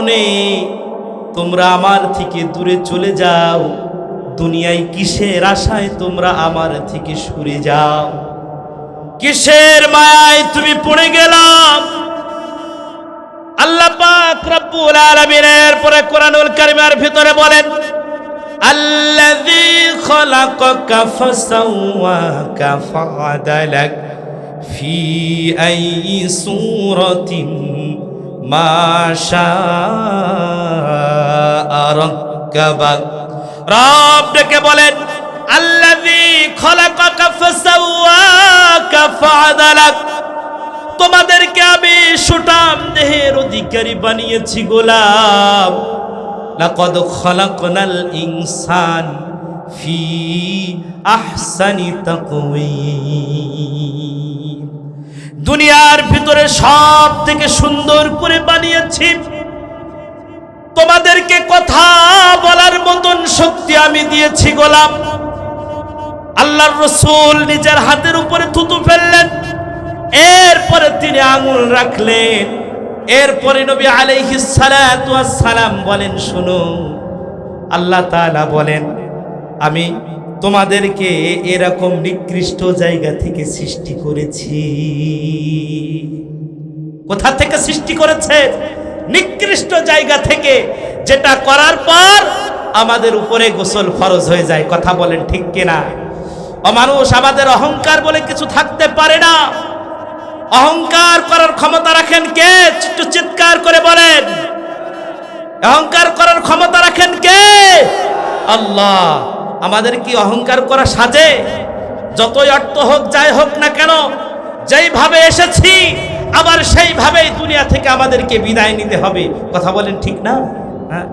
কারণে তোমরা আমার থেকে দূরে চলে যাও? দুনিয়ায় কিসের আশায় তোমরা আমার থেকে সরে যাও? কিসের মায়ায় তুমি পড়ে গেলাম? আল্লাহ পাক রব্বুল আলামিন এরপরে কোরআনুল কারীমের ভিতরে বলেন, আল্লাযী খালাকাকা ফাসাওয়াকা ফাআদালাক ফি আইয়ি সূরাতিন মা শাআ রাক্কাবাক। রব ডেকে বলেন, আল্লাযী খালাকাকা ফাসাওয়াকা ফাআদালাক, তোমাদেরকে আমি সুঠাম দেহের অধিকারী বানিয়েছি গোলাম। লাকাদ খালাকনাল ইনসান ফি আহসানি তাকওয়িম, দুনিয়ার ভিতরে সব থেকে সুন্দর করে বানিয়েছি। তোমাদেরকে কথা বলার মতন শক্তি আমি দিয়েছি গোলাম। আল্লাহর রাসূল নিজের হাতের উপরে থুতু ফেললেন, এরপরে তিনি আঙুল রাখলেন। এরপরে নবী আলাইহিস সালাতু ওয়াস সালাম বলেন, শোনো, আল্লাহ তাআলা বলেন, আমি তোমাদেরকে এরকম নিকৃষ্ট জায়গা থেকে সৃষ্টি করেছি। কোথা থেকে সৃষ্টি করেছে? নিকৃষ্ট জায়গা থেকে, যেটা করার পর আমাদের উপরে গোসল ফরজ হয়ে যায়। কথা বলেন ঠিক কিনা? মানুষ, আমাদের অহংকার বলে কিছু থাকতে পারে না। অহংকার করার ক্ষমতা রাখেন কে? একটু চিৎকার করে বলেন, অহংকার করার ক্ষমতা রাখেন কে? আল্লাহ। আমাদের কি অহংকার করা সাজে? যতই অর্থ হোক, যাই হোক না কেন, যেইভাবে এসেছি আবার সেইভাবেই দুনিয়া থেকে আমাদেরকে বিদায় নিতে হবে। কথা বলেন ঠিক না? হ্যাঁ।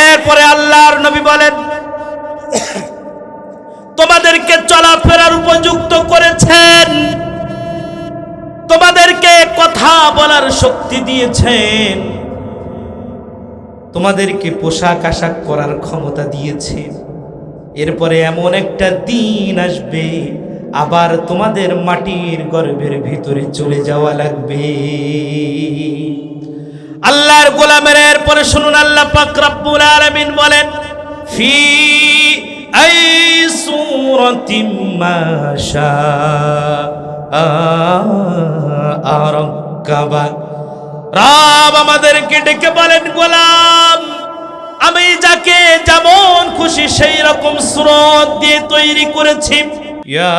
এরপরে আল্লাহর নবী বলেন, তোমাদেরকে চলাফেরার উপযুক্ত করেছেন, তোমাদেরকে কথা বলার শক্তি দিয়েছেন, তোমাদেরকে পোশাক আশাক পরার ক্ষমতা দিয়েছেন। এরপরে এমন একটা দিন আসবে, আবার তোমাদের মাটির গর্ভের ভিতরে চলে যাওয়া লাগবে। আল্লাহর গোলামের এরপরে শুনুন, আল্লাহ পাক রব্বুল আলামিন বলেন, ফি আই সূরাতিম মা শাআ রাক্কাবাক। রব আমাদেরকে ডেকে বলেন, গোলাম, আমি যাকে যেমন খুশি সেই রকম সূরত দিয়ে তৈরি করেছি। ইয়া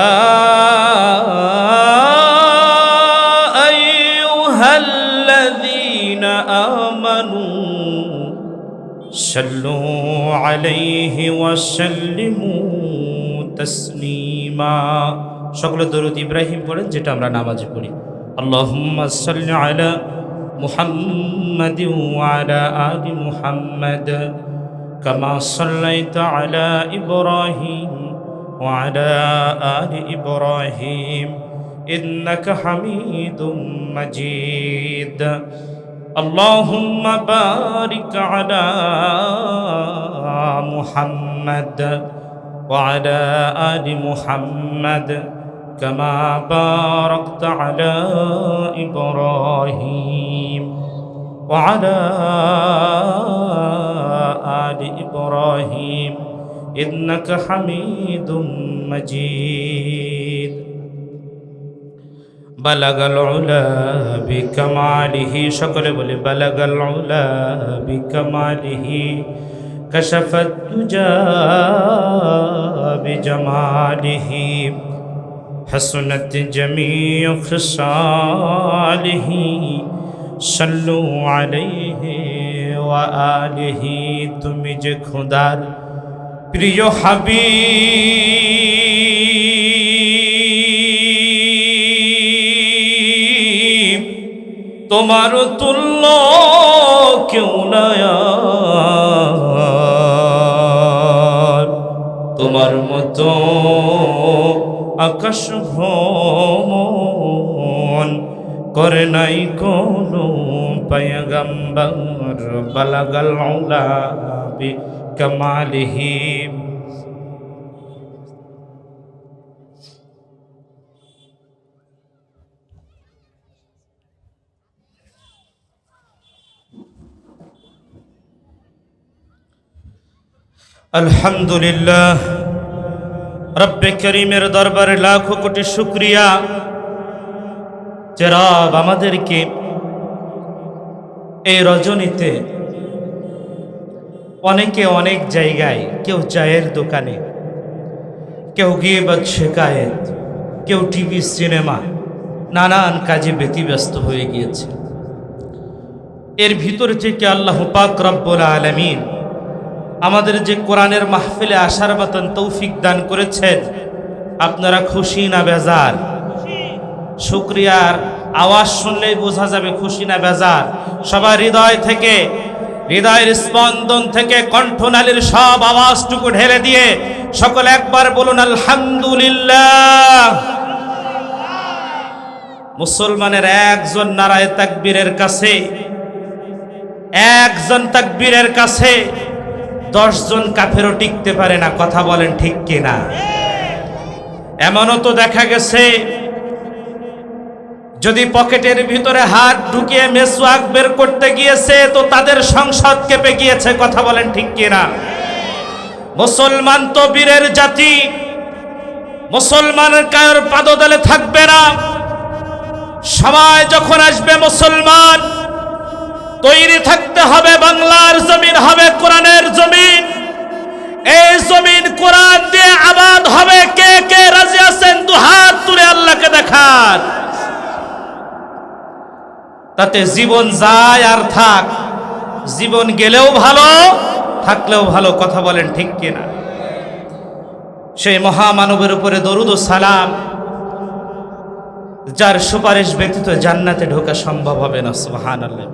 আইয়ুহাল্লাযীনা আমানু সাল্লু আলাইহি ওয়া সাল্লিমু তাসলিমা। সকলে দরুদ ইব্রাহিম পড়েন, যেটা আমরা নামাজে পড়ি। আল্লাহুম্মা সাল্লি আলা মুহাম্মাদি ওয়া আলা আলি মুহাম্মাদ কামা সাল্লাইতা আলা ইব্রাহিম ওয়া আলা আলি ইব্রাহিম ইন্নাকা হামিদুম মাজিদ। আল্লাহুম্মা বারিক আলা মুহাম্মাদ ওয়া আলা আলি মুহাম্মাদ كما باركت على إبراهيم وعلى آل إبراهيم إنك حميد مجيد. بلغ العلا بكماله، شكر بولي بلغ العلا بكماله كشف الدجى بجماله حسنت جميع خصاله صلوا عليه وآله। তুমি যে খোদার প্রিয় হাবিব, তোমার তুল্য কেউ নাই, তোমার মতো আকাশ ভ্রমণ করে নাই কোনো পয়গম্বর। বালাগাল উলা বিকামালিহি। আলহামদুলিল্লাহ, রব্বে করিমের দরবারে লাখো কোটি শুকরিয়া যে রব আমাদেরকে এই রজনীতে অনেকে অনেক জায়গায়, কেউ চায়ের দোকানে, কেউ গীবত শিকায়েত, কেউ টিভি সিনেমা, নানান কাজে ব্যতিব্যস্ত হয়ে গিয়েছে। এর ভিতর থেকে আল্লাহ পাক রব্বুল আলামিন আমাদের যে কোরআনের মাহফিলে আসার মতন তৌফিক দান করেছেন, আপনারা খুশি না বেজার? শুকরিয়ার আওয়াজ শুনলেই বোঝা যাবে খুশি না বেজার। সবার হৃদয় থেকে, হৃদয়ের স্পন্দন থেকে কণ্ঠনালীর সব আওয়াজটুকু ঢেলে দিয়ে সকলে একবার বলুন আলহামদুলিল্লাহ। মুসলমানের একজন নারায়ে তাকবীরের কাছে, একজন তাকবীরের কাছে 10 জন কাফেরও টিকতে পারে না। কথা বলেন ঠিক কিনা? এমনও তো দেখা গেছে যদি পকেটের ভিতরে হাত ঢুকিয়ে মেসওয়াক বের করতে গিয়েছে তো তাদের সংসদ কেঁপে গিয়েছে। কথা বলেন ঠিক কিনা? মুসলমান তো বীরের জাতি, মুসলমানের কারোর পাদতলে থাকবে না। সময় যখন আসবে মুসলমান তৈরি থাকতে হবে, বাংলার জমিন হবে কোরআনের জমিন। এই জমিন কোরআন দিয়ে আবাদ হবে। কে কে রাজি আছেন দুহাত তুলে আল্লাহকে দেখান। তাতে জীবন যায় আর থাক, জীবন গেলেও ভালো, থাকলেও ভালো। কথা বলেন ঠিক কিনা? সেই মহামানবের উপরে দরুদ ও সালাম, যার সুপারিশ ব্যতীত জান্নাতে ঢোকা সম্ভব হবে না। সুবহানাল্লাহ।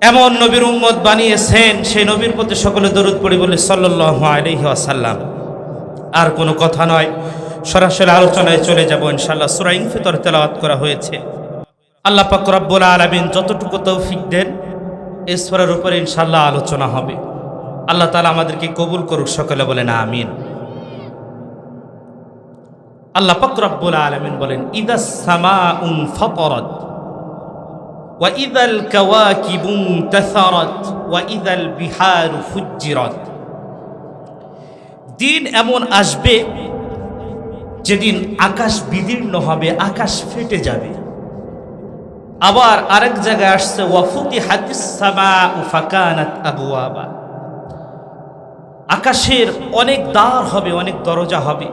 এমন নবীর উম্মত বানিয়েছেন, সেই নবীর প্রতি সকলে দরুদ পড়ি বলে সাল্লাল্লাহু আলাইহি ওয়াসাল্লাম। আর কোনো কথা নয়, সরাসরি আলোচনায় চলে যাব ইনশাআল্লাহ। সূরা ইনফিতর তেলাওয়াত করা হয়েছে। আল্লাহ পাক রব্বুল আলামিন যতটুকু তৌফিক দেন এই সূরার উপরে ইনশাআল্লাহ আলোচনা হবে। আল্লাহ তাআলা আমাদেরকে কবুল করুক, সকলে বলেন আমিন। আল্লাহ পাক রব্বুল আলামিন বলেন ইদাস সামাউন ফাতারাত ওয়া ইদাল কাওয়াকিবু ইনতাসারাত ওয়া ইদাল বিহারু ফুজ্জিরাত। দিন এমন আসবে যেদিন আকাশ বিদীর্ণ হবে, আকাশ ফেটে যাবে। আবার আরেক জায়গায় আসছে ওয়া ফুতিহাতিস সামাউ ফাকানাত আবওয়াবা। আকাশের অনেক দ্বার হবে, অনেক দরজা হবে।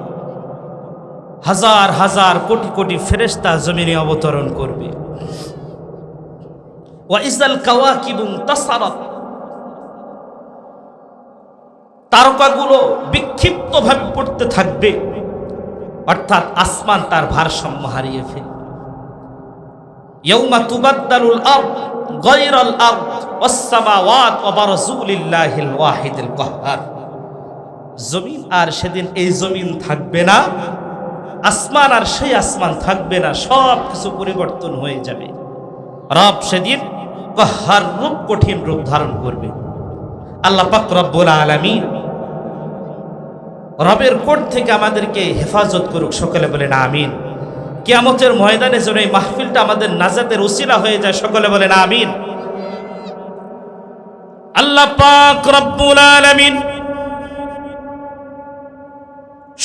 হাজার হাজার কোটি কোটি ফেরেশতা জমিনে অবতরণ করবে। ওয়া ইজাল কাওয়াকিবু ইনতাসারাত। তারকাগুলো বিক্ষিপ্তভাবে পড়তে থাকবে, অর্থাৎ আসমান তার ভারসাম্য হারিয়ে ফেলবে। ইয়াউমা তুবাদদালুল আরদ গায়রাল আরদ ওয়াস সামাওয়াত ওয়া বারাজু লিল্লাহিল ওয়াহিদিল কাহ্হার। জমিন আর সেদিন এই জমিন থাকবে না, আসমান আর সেই আসমান থাকবে না, সব কিছু পরিবর্তন হয়ে যাবে। রব সেদিন কাহ্হার রূপ, কঠিন রূপ ধারণ করবে। আল্লাহ পাক রব্বুল আলামিন রবের কোট থেকে আমাদেরকে হেফাজত করুক, সকলে বলেন আমিন। কিয়ামতের ময়দানে যেন এই মাহফিলটা আমাদের নাজাতের উসিলা হয়ে যায়, সকলে বলেন আমিন। আল্লাহ পাক রব্বুল আলামিন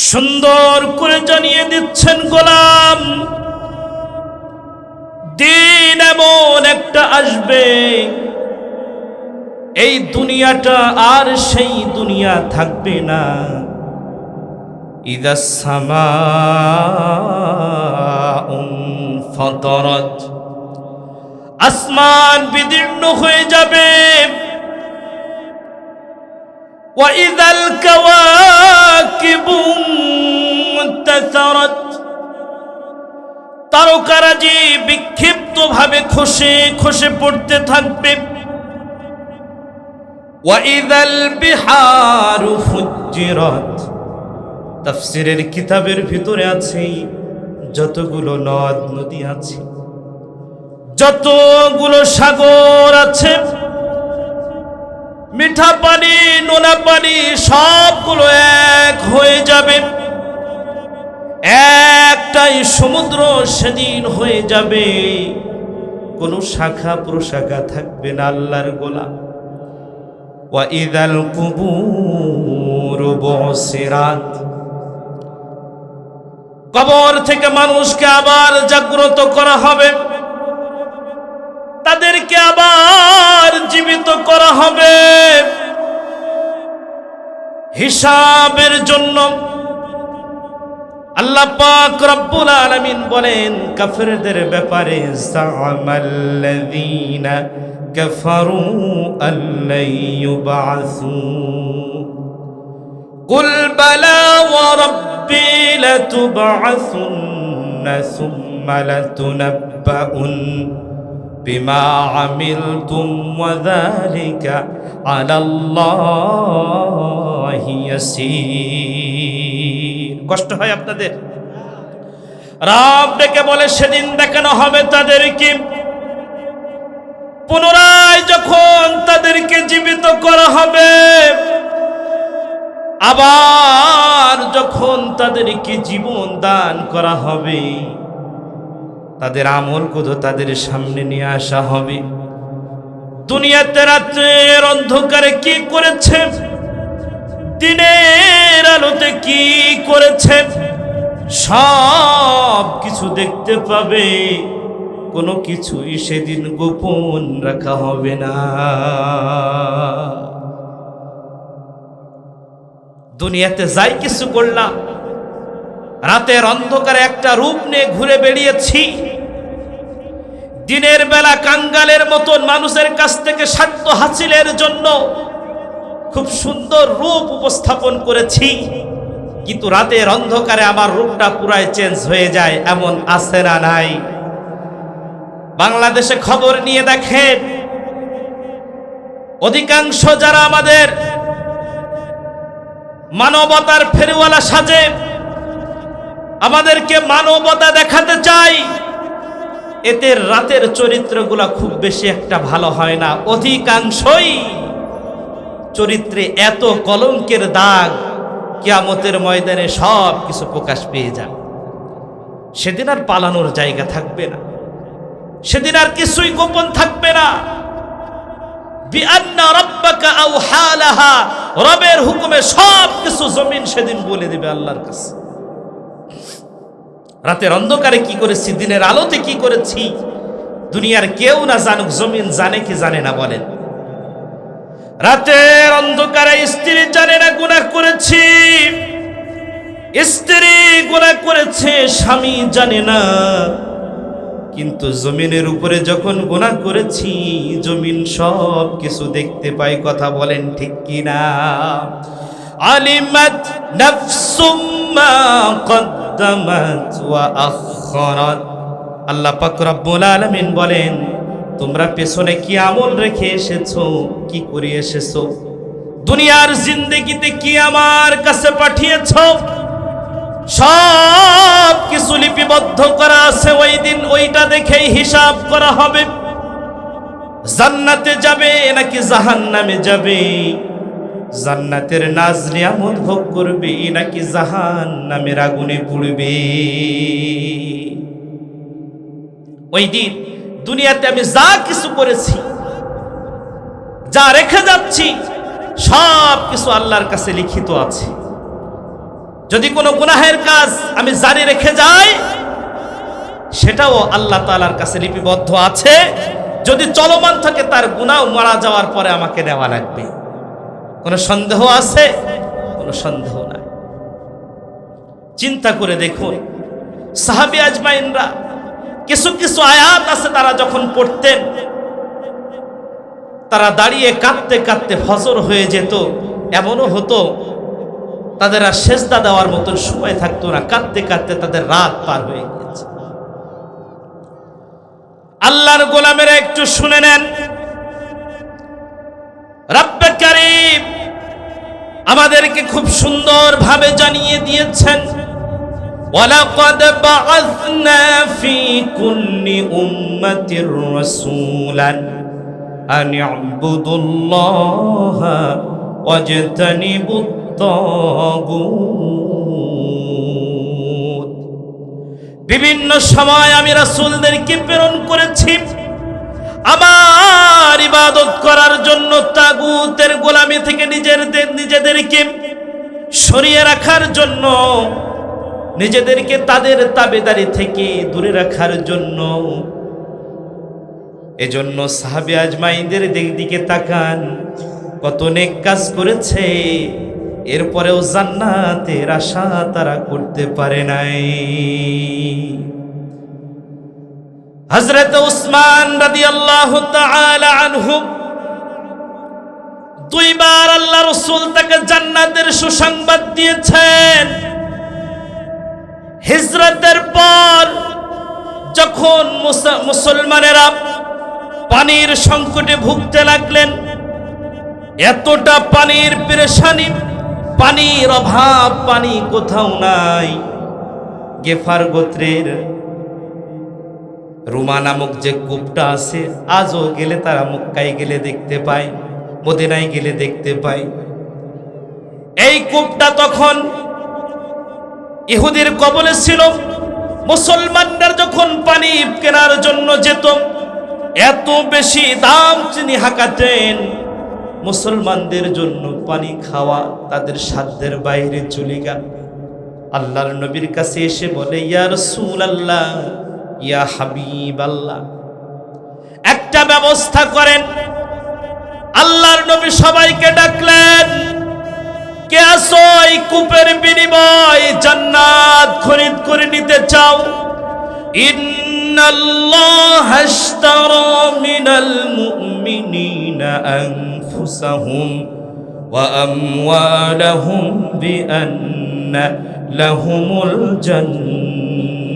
সুন্দর করে জানিয়ে দিচ্ছেন, গোলাম দিন এমন একটা আসবে, এই দুনিয়াটা আর সেই দুনিয়া থাকবে না। ইদাস সামাউ ফাতারাত। আসমান বিদীর্ণ হয়ে যাবে। ওয়া ইযাল কাওয়াকিবু ইনতাসারাত। তারকারাজি বিক্ষিপ্তভাবে খসে খসে পড়তে থাকবে। ওয়া ইযাল বিহারু ফুজ্জিরাত। তাফসীরের কিতাবের ভিতরে আছে যতগুলো নদ নদী আছে, যতগুলো সাগর আছে, মিঠা পানি নোনা পানি সবগুলো এক হয়ে যাবে। একটাই সমুদ্র সেদিন হয়ে যাবে, কোনো শাখা প্রশাখা থাকবে না। আল্লাহর গোলাম ওয়া ইযাল কুবুরু বুসিরাত, কবর থেকে মানুষকে আবার জাগ্রত করা হবে, তাদেরকে আবার জীবিত করা হবে হিসাবের জন্য। আল্লাহ পাক রব্বুল আলামিন বলেন কাফেরদের ব্যাপারে, যা'মাল্লাযীনা কাফারু আল্লান ইউবআসু কুল বালা ওয়া রাব্বি লাতুবআসুন্না সুম্মা লাতুনাব্বাউন বিমা আমিলতুম ওয়া যালিকা আলাল্লাহি ইয়াসীর। কষ্ট হয় আপনাদের? রব ডেকে বলে সেদিন দেখানো হবে তাদেরকে, পুনরায় যখন তাদেরকে জীবিত করা হবে, আবার যখন তাদেরকে জীবন দান করা হবে, তাদের আমলগুলো তাদের সামনে নিয়ে আসা হবে। দুনিয়াতে রাতের অন্ধকারে কি করেছে, দিনের আলোতে কি করেছে, সব কিছু দেখতে পাবে। কোনো কিছুই সেদিন গোপন রাখা হবে না। দুনিয়াতে যাই কিছু করলাম, রাতের অন্ধকারে একটা রূপ নিয়ে ঘুরে বেরিয়েছি, দিনের বেলা কাঙ্গালের মতন মানুষের কাছ থেকে স্বার্থ হাসিলের জন্য খুব সুন্দর রূপ উপস্থাপন করেছি, কিন্তু রাতের অন্ধকারে আমার রূপটা পুরাই চেঞ্জ হয়ে যায়। এমন আছে না নাই? বাংলাদেশে খবর নিয়ে দেখেন, অধিকাংশ যারা আমাদের মানবতার ফেরিওয়ালা সাজে, আমাদেরকে মানবতা দেখাতে চাই, এতে রাতের চরিত্রগুলো খুব বেশি একটা ভালো হয় না। অধিকাংশই চরিত্রে এত কলঙ্কের দাগ, কিয়ামতের ময়দানে সব কিছু প্রকাশ পেয়ে যাবে। সেদিন আর পালানোর জায়গা থাকবে না, সেদিন আর কিছুই গোপন থাকবে না। বিআন্না রাব্বাকা আওহা লাহা, রবের হুকুমে সব কিছু জমিন সেদিন বলে দিবে আল্লাহর কাছে। রাতের অন্ধকারে কি করেছি, দিনের আলোতে কি করেছি, দুনিয়ার কেউ না জানুক, জমিন জানে কি জানে না বলেন? রাতের অন্ধকারে স্ত্রী জানে না গুনাহ করেছি, স্ত্রী গুনাহ করেছে, স্বামী জানে না, কিন্তু জমিনের উপরে যখন গুনাহ করেছি, জমিন সব কিছু দেখতে পাই। কথা বলেন ঠিক কিনা? আলিমাত নাফসুম মা কদ্দামাত ওয়া আখখারাত। আল্লাহ পাক রব্বুল আলামিন বলেন, তোমরা পেছনে কি আমল রেখে এসেছো, কি করে এসেছো, দুনিয়ার জিন্দেগিতে কি আমার কাছে পাঠিয়েছো, সব কিছু লিপিবদ্ধ করা আছে। ওই দিন ওইটা দেখেই হিসাব করা হবে। জান্নাতে যাবে নাকি জাহান্নামে যাবে, জান্নাতের নাজ নিয়ামত ভোগ করবে নাকি জাহান্নামের আগুনে পুড়বে। ওই দিন দুনিয়াতে আমি যা কিছু করেছি, যা রেখে যাচ্ছি, সব কিছু আল্লাহর কাছে লিখিত আছে। যদি কোনো গুনাহের কাজ আমি জারি রেখে যাই, সেটাও আল্লাহ তাআলার কাছে লিপিবদ্ধ আছে। যদি চলমান থাকে, তার গুনাহ মারা যাওয়ার পরে আমাকে নেওয়া লাগবে। কোনো সন্দেহ আছে? কোনো সন্দেহ নাই। চিন্তা করে দেখুন, সাহাবী আজমাইনরা কিছু কিছু আয়াত আছে, তারা যখন পড়তেন, তারা দাঁড়িয়ে কাঁদতে কাঁদতে ফজর হয়ে যেত। এমনও হতো তাদের আর সেজদা দেওয়ার মতন সময় থাকতো না, কাঁদতে কাঁদতে তাদের রাত পার হয়ে গিয়েছে। আল্লাহর গোলামেরা একটু শুনে নেন, রব্বে কারীম আমাদেরকে খুব সুন্দর ভাবে জানিয়ে দিয়েছেন, ওয়ালাকাদ বাআসনা ফি কুল্লি উম্মাতির রাসূলান আন ইউবুদুল্লাহা ওয়াজতানিবুত তাগুত। বিভিন্ন সময় আমি রাসূলদেরকে প্রেরণ করেছি, আমার ইবাদত করার জন্য তাগুতের গোলামি থেকে নিজেদেরকে সরিয়ে রাখার জন্য, নিজেদেরকে তাদের তাবেদারি থেকে দূরে রাখার জন্য। এজন্য সাহাবে আজমাইনদের দিকে তাকান, কত নেক কাজ করেছে, এরপরেও জান্নাতের আশা তারা করতে পারে নাই। হযরত উসমান রাদিয়াল্লাহু তাআলা আনহু দুইবার আল্লাহ রাসূল তাকে জান্নাতের সুসংবাদ দিয়েছেন। হিজরতের পর যখন মুসলমানেরা পানির সংকটে ভুগতে লাগলেন, এতটা পানির পেরেশানি, পানির অভাব, পানি কোথাও নাই। গেফার গোত্রের রুমা নামক যে কূপটা আছে, আজও গেলে তারা মক্কায় গেলে দেখতে পায়, মদিনায় গেলে দেখতে পায়। এই কূপটা তখন ইহুদির কবলে ছিল। মুসলমানরা যখন পানি কেনার জন্য যেত, এত বেশি দাম চিনি হাঁকাতেন, মুসলমানদের জন্য পানি খাওয়া তাদের সাধ্যের বাইরে চলে গেল। আল্লাহর নবীর কাছে এসে বলে, ইয়া রাসূলুল্লাহ, ইয়া হাবিবাল্লাহ, একটা ব্যবস্থা করেন। আল্লাহর নবী সবাইকে ডাকলেন, কে আসো এই কূপের বিনিময় জান্নাত খরিদ করে নিতে চাও? ইন্নাল্লাহা আশতারা মিনাল মুমিনিনা আনফুসাহুম ওয়া আমওয়ালাহুম বিআন্না লাহুমুল জান্নাহ।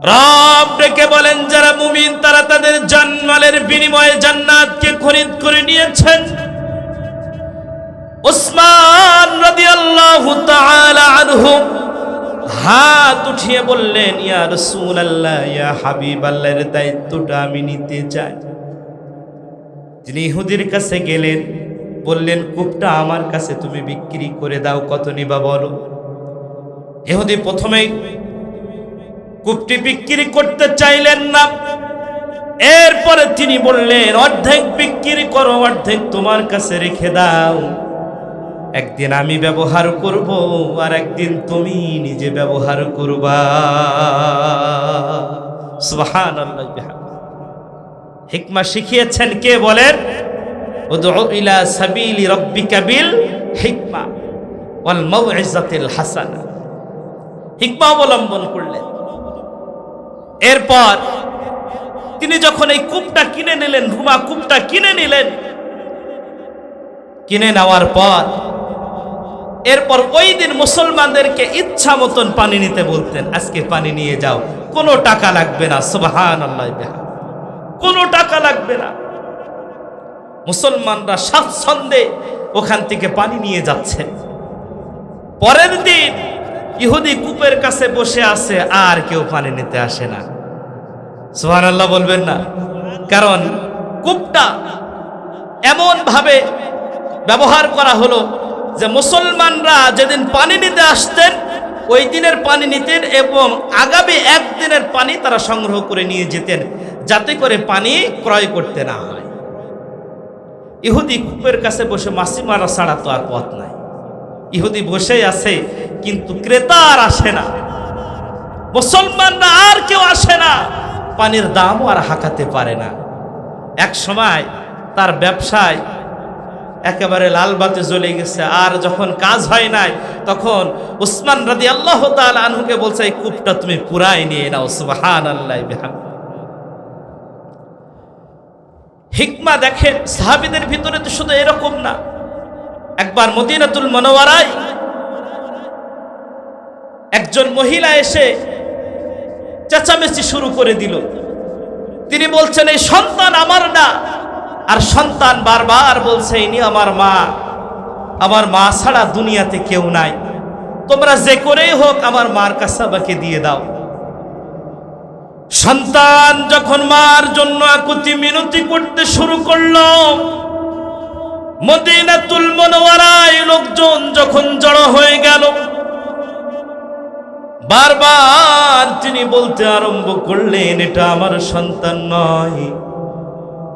রব ডেকে বলেন, যারা মুমিন তারা তাদের জানমালের বিনিময়ে জান্নাতকে খরিদ করে নিয়েছেন। উসমান রাদিয়াল্লাহু তাআলা আনহু হাত উঠিয়ে বললেন, ইয়া রাসূলুল্লাহ, ইয়া হাবিবাল্লাহর দায়িত্বটা আমি নিতে চাই। তিনি ইহুদির কাছে গেলেন, বললেন, কূপটা আমার কাছে তুমি বিক্রি করে দাও, কত নিবা বলো। ইহুদি প্রথমেই কূপটি বিক্রি করতে চাইলেন না। এরপরে তিনি বললেন, অর্ধেক বিক্রি করো, অর্ধেক তোমার কাছে রেখে দাও। একদিন আমি ব্যবহার করব, আর একদিন তুমি নিজে ব্যবহার করবা। সুবহানাল্লাহ। হিকমা শিখিয়েছেন কে বলেন? উদউ ইলা সাবিলি রাব্বিকা বিল হিকমা ওয়াল মাউইজাতিল হাসানা। হিকমা অবলম্বন করলেন। এরপর তিনি যখন এই কূপটা কিনে নিলেন, রুমা কূপটা কিনে নিলেন, কিনে নেওয়ার পর এরপর ওই দিন মুসলমানদেরকে ইচ্ছা মতন পানি নিতে বলতেন, আজকে পানি নিয়ে যাও, কোনো টাকা লাগবে না। সুবহানাল্লাহ, কোনো টাকা লাগবে না। মুসলমানরা স্বাচ্ছন্দ্যে ওখান থেকে পানি নিয়ে যাচ্ছেন। পরের দিন ইহুদি কূপের কাছে বসে আছে, আর কেউ পানি নিতে আসে না। সুবহানাল্লাহ বলবেন না? কারণ কূপটা এমন ভাবে ব্যবহার করা হলো যে মুসলমানরা যেদিন পানি নিতে আসতেন ওই দিনের পানি নিতেন, এবং আগামী একদিনের পানি তারা সংগ্রহ করে নিয়ে যেতেন, যাতে করে পানি ক্রয় করতে না হয়। ইহুদি কূপের কাছে বসে মাছি মারা ছাড়া তো আর পথ নাই। ইহুদি বসে আছে, কিন্তু ক্রেতা আর আসে না, মুসলমানরা আর কেউ আসে না, পানির দামও আর হাঁকাতে পারে না। এক সময় তার ব্যবসায় একেবারে লাল বাতি জ্বলে গেছে, আর যখন কাজ হয় নাই তখন উসমান রাদিয়াল্লাহু তাআলা আনহুকে বলছে, এই কূপটা তুমি পুরাই নিয়ে নাও। সুবহানাল্লাহ। হিকমা দেখেন, সাহাবীদের ভিতরে তো শুধু এরকম না। একবার মদিনাতুল মুনাওয়ারায় একজন মহিলা এসে চেঁচামেচি শুরু করে দিল। তিনি বলছেন, এই সন্তান আমার না। আর সন্তান বারবার বলছে, ইনি আমার মা, আমার মা ছাড়া দুনিয়াতে কেউ নাই, তোমরা যে করেই হোক আমার মার কাছে আমাকে দিয়ে দাও। সন্তান যখন মার জন্য আকুতি মিনতি করতে শুরু করলো, মদিনাতুল মুনাওয়ারায় লোকজন যখন জড়ো হয়ে গেল, বারবার আর তিনি বলতে আরম্ভ করলেন, এটা আমার সন্তান নয়।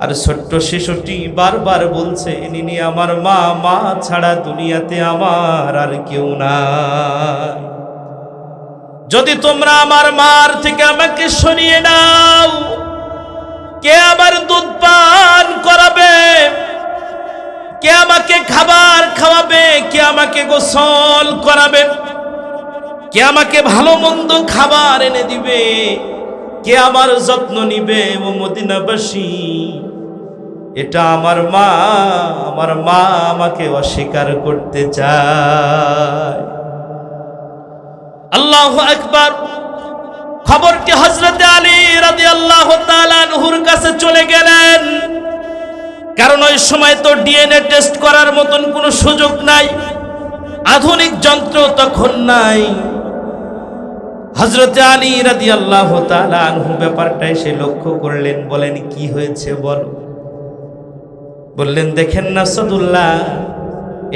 আর ছোট্ট শিশুটি বারবার বলছে, ইনি আমার মা, মা ছাড়া দুনিয়াতে আমার আর কেউ নাই। যদি তোমরা আমার মার থেকে আমাকে সরিয়ে নাও, কে আমার দুধ পান করাবে, কে আমাকে খাবার খাওয়াবে, কে আমাকে গোসল করাবে, কে আমাকে ভালো মন্দ খাবার এনে দিবে, কে আমার যত্ন নিবে? ও মদিনাবাসী, এটা আমার মা আমাকে অস্বীকার করতে চায়। আল্লাহু আকবার। খবরটি হযরত আলী রাদিয়াল্লাহু তাআলা আনহুর কাছে চলে গেলেন, কারণ ওই সময় তো ডিএনএ টেস্ট করার মতন কোনো সুযোগ নাই, আধুনিক যন্ত্র তখন নাই। হযরত আলী রাদিয়াল্লাহু তাআলা আনহু ব্যাপারটা এসে লক্ষ্য করলেন, বলেন কি হয়েছে বলো। বললেন, দেখেন না সাদুল্লাহ,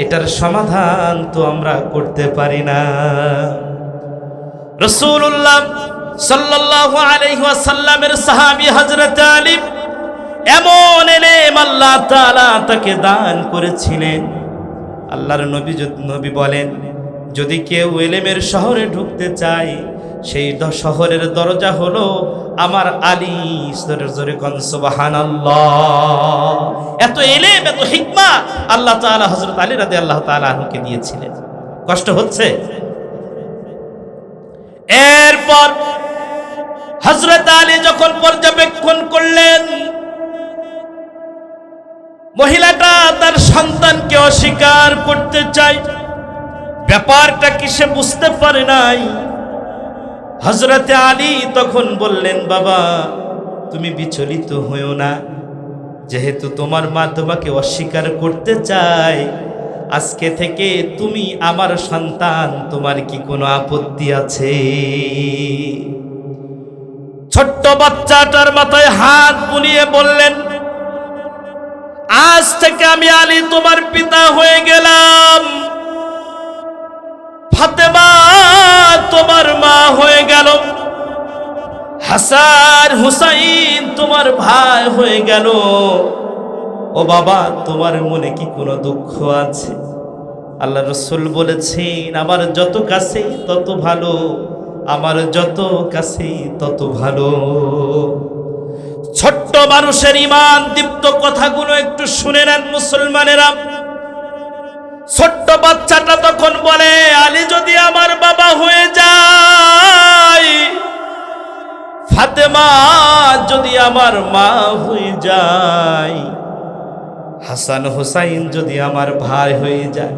এটার সমাধান তো আমরা করতে পারি না। রাসূলুল্লাহ সাল্লাল্লাহু আলাইহি ওয়াসাল্লামের সাহাবী হযরত আলী, এমন এলেম আল্লাহ তাআলা তাকে দান করেছিলেন। আল্লাহর নবী বলেন, যদি কেউ এলেমের শহরে ঢুকতে চায়, সেই শহরের দরজা হলো আমার আলী। জোরে কোন সুবহানাল্লাহ। এত এলেম, এত হিকমা আল্লাহ তাআলা হযরত আলী রাদিয়াল্লাহু তাআলা আনহুকে দিয়েছিলেন। কষ্ট হচ্ছে? এরপর হযরত আলী যখন পর্যবেক্ষণ করলেন, মহিলাটা তার সন্তানকে অস্বীকার করতে চায়, ব্যাপারটা কি সে বুঝতে পারে নাই। হযরত আলী তখন বললেন, বাবা তুমি বিচলিত হইও না, যেহেতু তোমার মা তোমাকে অস্বীকার করতে চায়, আজকে থেকে তুমি আমার সন্তান, তোমার কি কোনো আপত্তি আছে? ছোট্ট বাচ্চাটার মাথায় হাত বুলিয়ে বললেন, আজ থেকে আমি আলী তোমার পিতা হয়ে গেলাম, ফাতেমা তোমার মা হয়ে গেল, হাসান হুসাইন তোমার ভাই হয়ে গেল। ও বাবা, তোমার মনে কি কোনো দুঃখ আছে? আল্লাহ রাসূল বলেছেন, আমার যত কাছে তত ভালো, আমার যত কাছে তত ভালো। ছোট্ট মানুষের ঈমান দীপ্ত কথাগুলো একটু শুনে নেন মুসলমানেরা। ছোট্ট বাচ্চাটা তখন বলে, আলী যদি আমার বাবা হয়ে যায়, ফাতেমা যদি আমার মা হয়ে যায়, হাসান হুসাইন যদি আমার ভাই হয়ে যায়,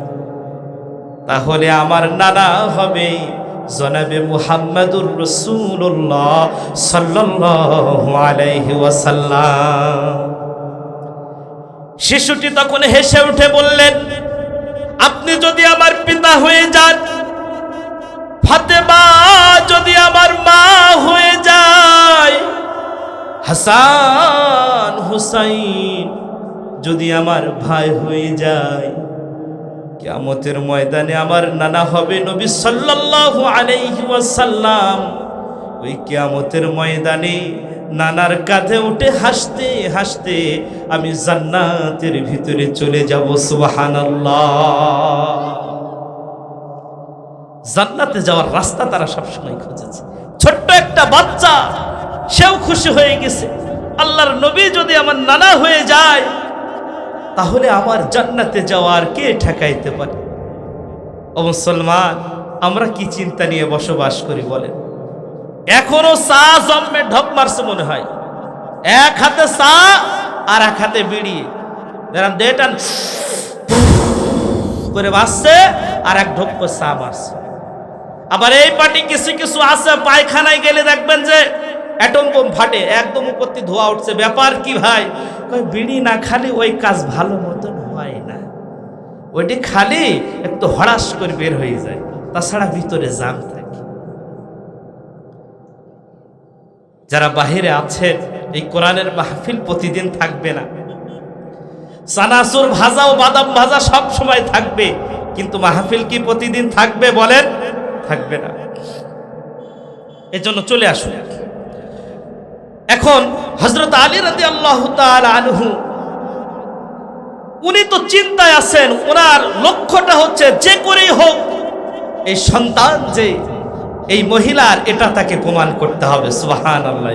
তাহলে আমার নানা হবে জনাবে মুহাম্মাদুর রাসূলুল্লাহ সাল্লাল্লাহু আলাইহি ওয়াসাল্লাম। শিশুটি তখন হেসে উঠে বললেন, আপনি যদি আমার পিতা হয়ে যান, ফাতেমা যদি আমার মা হয়ে যায়, হাসান হুসাইন যদি আমার ভাই হয়ে যায়, কিয়ামতের ময়দানে আমার নানা হবে নবী সাল্লাল্লাহু আলাইহি ওয়াসাল্লাম। ওই কিয়ামতের ময়দানে নানার কাঁধে উঠে হাসতে হাসতে আমি জান্নাতের ভিতরে চলে যাব। সুবহানাল্লাহ। জান্নাতে যাওয়ার রাস্তা তারা সবসময় খুঁজেছে। ছোট্ট একটা বাচ্চা, সেও খুশি হয়ে গেছে, আল্লাহর নবী যদি আমার নানা হয়ে যায়, তাহলে আমার জান্নাতে যাওয়ার কে ঠেকাইতে পারে? ও মুসলমান, আমরা কি চিন্তা নিয়ে বসবাস করি বলেন? এখনো চা জন্মে ঢপ মারছে মনে হয়, এক হাতে চা আর এক হাতে বিড়ি দেটান করে বাসছে, আর এক ঢপ করে চা মারছে। আবার এই পার্টি কিছু কিছু আছে, পায়খানায় গেলে দেখবেন যে অ্যাটম বোম ফাটে, একদম উপরতে ধোয়া উঠছে। ব্যাপার কি ভাই? বিড়ি না খালি ওই কাজ ভালো মতন হয় না, ওইটি খালি একটু হড়াস করে বের হয়ে যায়, তাছাড়া ভিতরে জাম থাকে। যারা বাহিরে আছেন, এই কোরআনের মাহফিল প্রতিদিন থাকবে না, চানাচুর ভাজা ও বাদাম ভাজা সব সময় থাকবে, কিন্তু মাহফিল কি প্রতিদিন থাকবে বলেন? থাকবে না। এজন্য চলে আসুন। এখন হযরত আলী রাদিয়াল্লাহু তাআলা আনহু উনি তো চিন্তায় আছেন, ওনার লক্ষ্যটা হচ্ছে যে করেই হোক এই সন্তান যে এই মহিলার, এটা তাকে প্রমাণ করতে হবে। সুবহানাল্লাহ।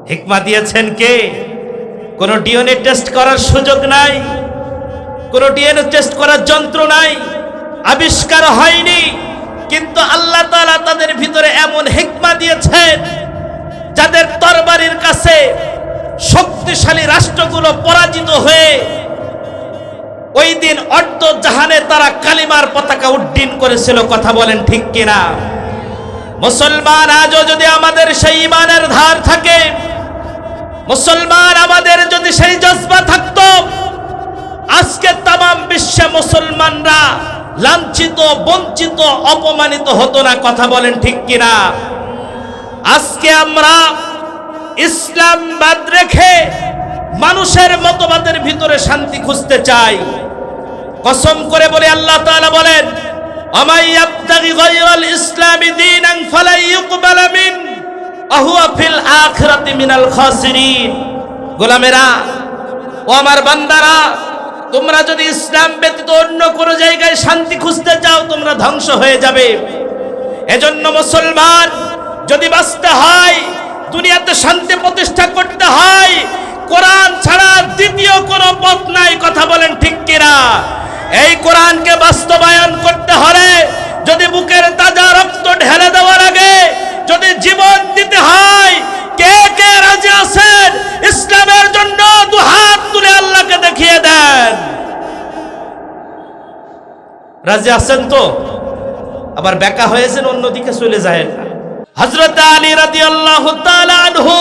হিকমা দিয়েছেন কে? কোনো ডিএনএ টেস্ট করার সুযোগ নাই, কোনো ডিএনএ টেস্ট করার যন্ত্র নাই, আবিষ্কার হয়নি, কিন্তু আল্লাহ তাআলা তাদের ভিতরে এমন হিকমা দিয়েছেন যাদের তরবারির কাছে শক্তিশালী রাষ্ট্রগুলো পরাজিত হয়ে ওই দিন অর্ধ জাহানে তারা কালিমার পতাকা উড্ডীন করেছিল। কথা বলেন ঠিক কিনা? মুসলমান আজও যদি আমাদের সেই ঈমানের ধার থাকে, মুসলমান আমাদের যদি সেই জজবা থাকতো, আজকে তামাম বিশ্বে মুসলমানরা লাঞ্ছিত, বঞ্চিত, অপমানিত হতো না। কথা বলেন ঠিক কিনা? আজকে আমরা ইসলাম বাদ রেখে মানুষের মতবাদের ভিতরে শান্তি খুঁজতে চাই। কসম করে বলে আল্লাহ তাআলা বলেন, আমাই ইয়াবতাগি গায়রাল ইসলামি দীনান ফালা ইউকবালা মিন ওয়া হুয়া ফিল আখিরাতি মিনাল খাসিরিন। গোলামেরা, ও আমার বান্দারা, তোমরা যদি ইসলাম ব্যতীত অন্য কোনো জায়গায় শান্তি খুঁজতে চাও, তোমরা ধ্বংস হয়ে যাবে। এজন্য মুসলমান যদি বাঁচতে হয়, দুনিয়াতে শান্তি প্রতিষ্ঠা করতে হয়, কোরআন ছাড়া দ্বিতীয় কোনো পথ নাই। কথা বলেন ঠিক কিনা? এই কোরআনকে বাস্তবায়ন করতে হলে যদি বুকের তাজা রক্ত ঢেলে দেওয়ার আগে যদি জীবন দিতে হয়, কে কে রাজি আছেন ইসলামের জন্য? দুহাত তুলে আল্লাহকে দেখিয়ে দেন। রাজি আছেন তো? আবার বেকা হয়েছেন, অন্যদিকে চলে যায় না। হযরত আলী রাদিয়াল্লাহু তাআলা আনহু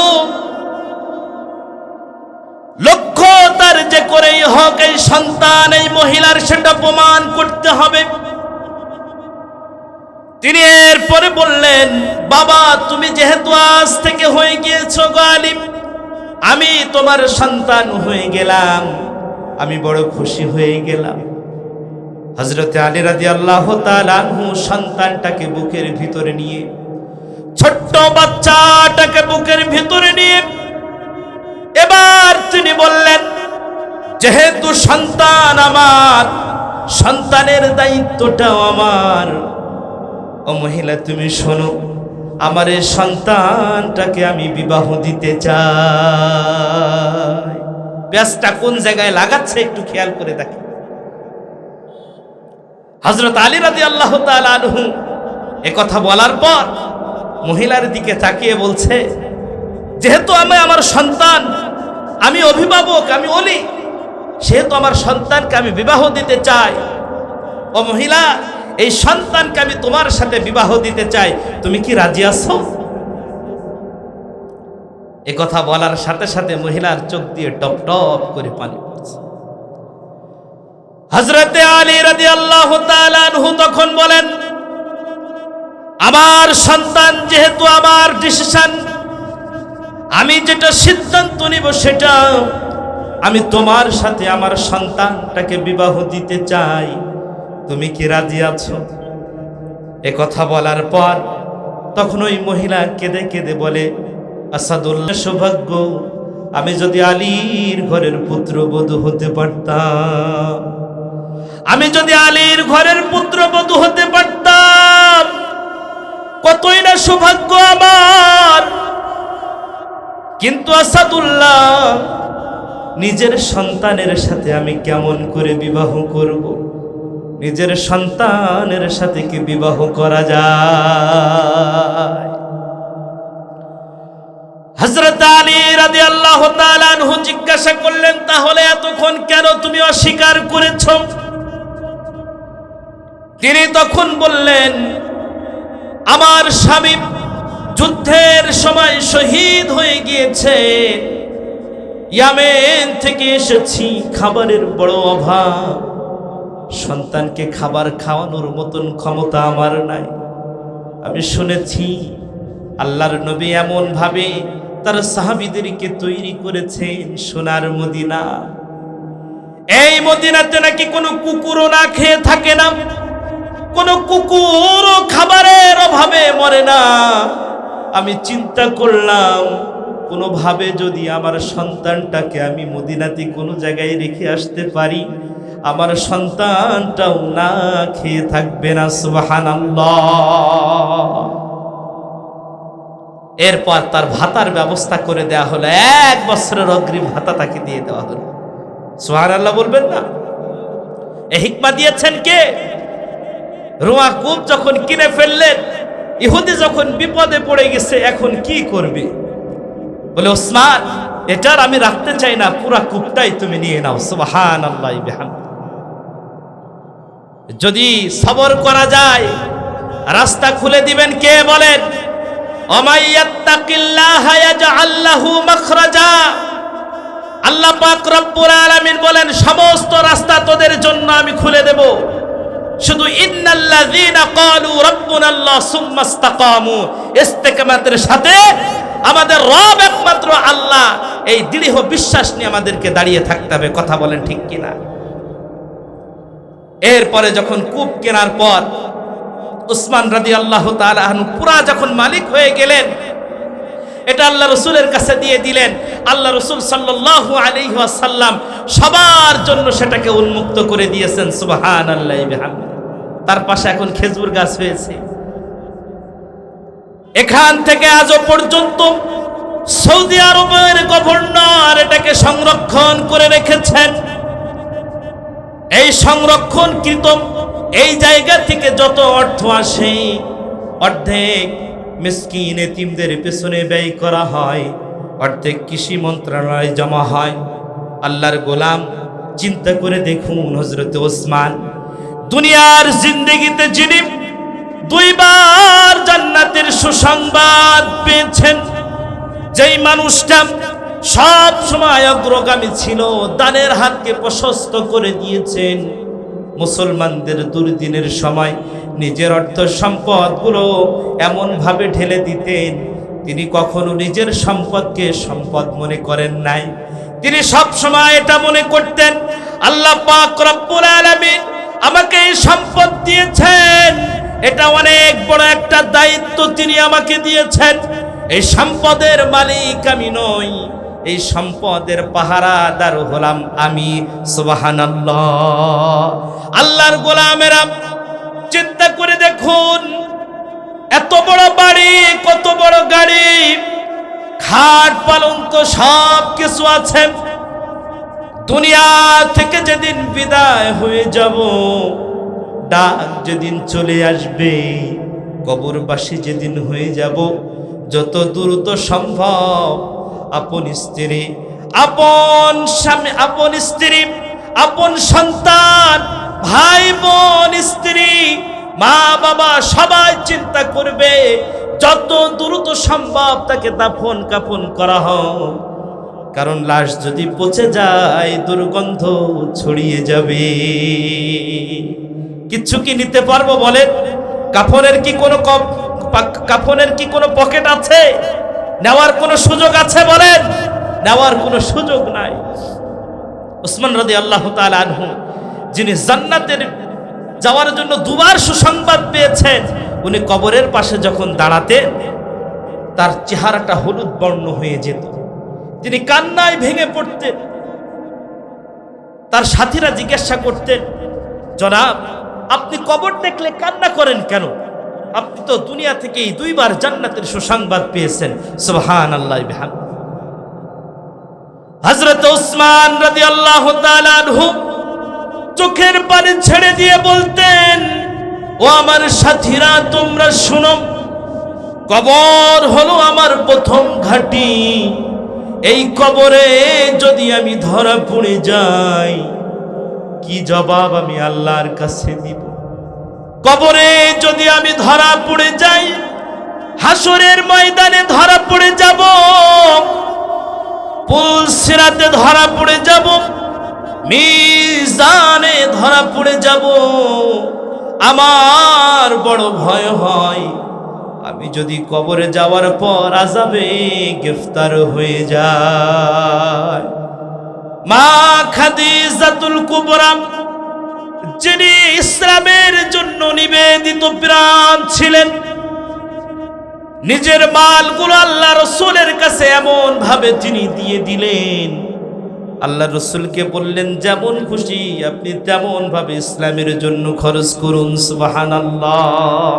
লক্ষ্য তার যে করেই হোক এই সন্তান, এই মহিলার, সেটা প্রমাণ করতে হবে। তিনি এরপরে বললেন, বাবা তুমি যেহেতু আজ থেকে হয়ে গিয়েছো গালিব, আমি তোমার সন্তান হয়ে গেলাম, আমি বড় খুশি হয়ে গেলাম। হযরত আলী রাদিয়াল্লাহু তাআলা আনহু সন্তানটাকে বুকের ভিতরে নিয়ে, ছোট্ট বাচ্চাটাকে বুকের ভিতরে নিয়ে এবার তিনি বললেন, যেহেতু সন্তান আমার, সন্তানের দায়িত্বটাও আমার। ও মহিলা তুমি শোনো, আমার এই সন্তানটাকে আমি বিবাহ দিতে চাই। পেঁয়াজটা কোন জায়গায় লাগাচ্ছে একটু খেয়াল করে দেখেন। হযরত আলী রাদিয়াল্লাহু তাআলা আনহু এ কথা বলার পর মহিলার দিকে তাকিয়ে বলছে, যেহেতু আমি আমার সন্তান, আমি অভিভাবক, আমি ওলি, সেহেতু আমার সন্তানকে আমি বিবাহ দিতে চাই। ও মহিলা, এই সন্তানকে আমি তোমার সাথে বিবাহ দিতে চাই, তুমি কি রাজি আছো? এ কথা বলার সাথে সাথে মহিলার চোখ দিয়ে টপ টপ করে পানি পড়ছে। হযরতে আলী রাদিয়াল্লাহু তাআলা আনহু তখন বলেন, আমার সন্তান যেহেতু আমার ডিসিশন, আমি যেটা সিদ্ধান্ত নিব সেটা, আমি তোমার সাথে আমার সন্তানটাকে বিবাহ দিতে চাই, তুমি কি রাজি আছো? এ কথা বলার পর তখন ওই মহিলা কেঁদে কেঁদে বলে, আসাদুল্লাহ, সৌভাগ্য, আমি যদি আলীর ঘরের পুত্রবধূ হতে পারতাম, আমি যদি আলীর ঘরের পুত্রবধূ হতে পারতাম, কতই না সৌভাগ্য আমার। কিন্তু আসাদুল্লাহ, নিজের সন্তানের সাথে আমি কেমন করে বিবাহ করব? নিজের সন্তানের সাথে কি বিবাহ করা যায়? হযরত আলী রাদিয়াল্লাহু তাআলা আনহু জিজ্ঞাসা করলেন, তাহলে এতক্ষণ কেন তুমি অস্বীকার করেছো? তিনি তখন বললেন, আমার স্বামী যুদ্ধের সময় শহীদ হয়ে গিয়েছে, ইয়ামেন থেকে এসেছি, খাবারের বড় অভাব, সন্তানকে খাবার খাওয়ানোর মতন ক্ষমতা আমার নাই। আমি শুনেছি আল্লাহর নবী এমন ভাবে তার সাহাবীদেরকে তৈরি করেছেন সোনার মদিনা, এই মদিনাতে নাকি কোনো কুকুরও না খেয়ে থাকে না, কোনো কুকুরও খাবারের অভাবে মরে না। আমি চিন্তা করলাম কোনোভাবে যদি আমার সন্তানটাকে আমি মদিনাতে কোনো জায়গায় রেখে আসতে পারি, আমার সন্তানটাও না খেয়ে থাকবে না। সুবহানাল্লাহ। এরপর তার ভাতার ব্যবস্থা করে দেওয়া হলো, 1 বছরের অগ্রিম ভাতা তাকে দিয়ে দেওয়া হলো। সুবহানাল্লাহ বলবেন না? এই হিকমা দিয়েছেন কে? রুয়াকুব যখন কিনে ফেললেন, ইহুদি যখন বিপদে পড়ে গেছে, এখন কি করবে? বলে, ওসমান, এটার আমি রাখতে চাই না, পুরা কূপটাই তুমি নিয়ে নাও। সুবহানাল্লাহ বিহামদিহি। যদি সবর করা যায়, রাস্তা খুলে দিবেন কে বলেন? ওমাইয়াত্তাকিল্লাহা ইয়াজআল লাহু মাখরাজা। আল্লাহ পাক রব্বুল আলামিন বলেন, সমস্ত রাস্তা তোদের জন্য আমি খুলে দেব। শুধু ইন্নাল্লাযীনা ক্বালু রাব্বুনাল্লাহ সুম্মা ইসতাকামু, ইস্তেকামাতের সাথে আমাদের রব একমাত্র আল্লাহ, এই দৃঢ় বিশ্বাস নিয়ে আমাদেরকে দাঁড়িয়ে থাকতে হবে। কথা বলেন ঠিক কিনা? এরপরে যখন কূপ কেনার পর উসমান রাদিয়াল্লাহু তাআলা আনহু পুরা যখন মালিক হয়ে গেলেন, এটা আল্লাহ রসুলের কাছে দিয়ে দিলেন। আল্লাহ রসুল সাল্লাল্লাহু আলাইহি ওয়াসাল্লাম সবার জন্য সেটাকে উন্মুক্ত করে দিয়েছেন। সুবহানাল্লাহি বিহামদিহি। তার পাশে এখন খেজুর গাছ হয়েছে। এখান থেকে আজও পর্যন্ত সৌদি আরবের গভর্নর এটাকে সংরক্ষণ করে রেখেছেন। এই সংরক্ষণকৃত এই জায়গা থেকে যত অর্থ আসে, অর্ধেক মিসকিন এতিমদের পেছনে ব্যয় করা হয়, অর্ধেক কৃষি মন্ত্রণালয়ে জমা হয়। আল্লাহর গোলাম, চিন্তা করে দেখুন, হযরত ওসমান দুনিয়ার জিন্দেগিতে যিনি 2 বার জান্নাতের সুসংবাদ পেয়েছেন, যেই মানুষটা সব সময় অগ্রগামী ছিল, দানের হাতকে প্রশস্ত করে দিয়েছেন, মুসলমানদের দুর্দিনের সময় নিজের অর্থ সম্পদগুলো এমন ভাবে ঢেলে দিতেন, তিনি কখনো নিজের সম্পদকে সম্পদ মনে করেন নাই। তিনি সব সময় এটা মনে করতেন, আল্লাহ পাক রব্বুল আলামিন আমাকে এই সম্পদ দিয়েছেন, এটা অনেক বড় একটা দায়িত্ব তিনি আমাকে দিয়েছেন। এই সম্পদের মালিক আমি নই, এই সম্পদের পাহারাদার হলাম আমি। সুবহানাল্লাহ। আল্লাহর গোলামেরা, চিন্তা করে দেখুন, এত বড় বাড়ি, কত বড় গাড়ি, খাট পালঙ্ক সব কিছু আছে। দুনিয়া থেকে যেদিন বিদায় হয়ে যাব, ডাক যেদিন চলে আসবে, কবরবাসী যেদিন হয়ে যাব, যত দ্রুত সম্ভব আপন স্ত্রী, আপন স্বামী, আপন স্ত্রী, আপন সন্তান, ভাই বোন, স্ত্রী, মা বাবা সবাই চিন্তা করবে যত দ্রুত সম্ভব তাকে দাফন কাফন করা হোক। কারণ লাশ যদি পচে যায়, দুর্গন্ধ ছড়িয়ে যাবে। কিচ্ছু কি নিতে পারবো বলেন? কাফনের কি কোনো পকেট আছে? নেওয়ার কোনো সুযোগ আছে বলেন? নেওয়ার কোনো সুযোগ নাই। উসমান রাদিয়াল্লাহু তাআলা আনহু, যিনি জান্নাতের যাওয়ার জন্য 2 বার সুসংবাদ পেয়েছেন, উনি কবরের পাশে যখন দাঁড়াতেন, তার চেহারাটা হলুদ বর্ণ হয়ে যেত, তিনি কান্নায় ভেঙে পড়তেন। তার সাথীরা জিজ্ঞাসা করতেন, জনাব, আপনি কবর দেখলে কান্না করেন কেন? আপনি তো দুনিয়া থেকেই 2 বার জান্নাতের সুসংবাদ পেয়েছেন। সুবহানাল্লাহি বিহামদিহি। হযরত উসমান রাদিয়াল্লাহু তাআলা আনহু চোখের পানি ছেড়ে দিয়ে বলতেন, ও আমার সাথীরা, তোমরা শুনো, কবর হলো আমার প্রথম ঘাঁটি। এই কবরে যদি আমি ধরা পড়ে যাই, কি জবাব আমি আল্লাহর কাছে দিব? কবরে যদি আমি ধরা পড়ে যাই, হাসরের ময়দানে ধরা পড়ে যাব, পুল সিরাতে ধরা পড়ে যাব, মিজানে ধরা পড়ে যাব। আমার বড় ভয় হয়, আমি যদি কবরে যাওয়ার পর আযাবে গ্রেফতার হয়ে যায়। মা খাদিজাতুল কুবরা, যিনি ইসলামের জন্য নিবেদিত প্রাণ ছিলেন, নিজের মালগুলো আল্লাহ রসুলের কাছে এমন ভাবে তিনি দিয়ে দিলেন, আল্লাহ রসুলকে বললেন যেমন খুশি আপনি তেমন ভাবে ইসলামের জন্য খরচ করুন। সুবহানাল্লাহ।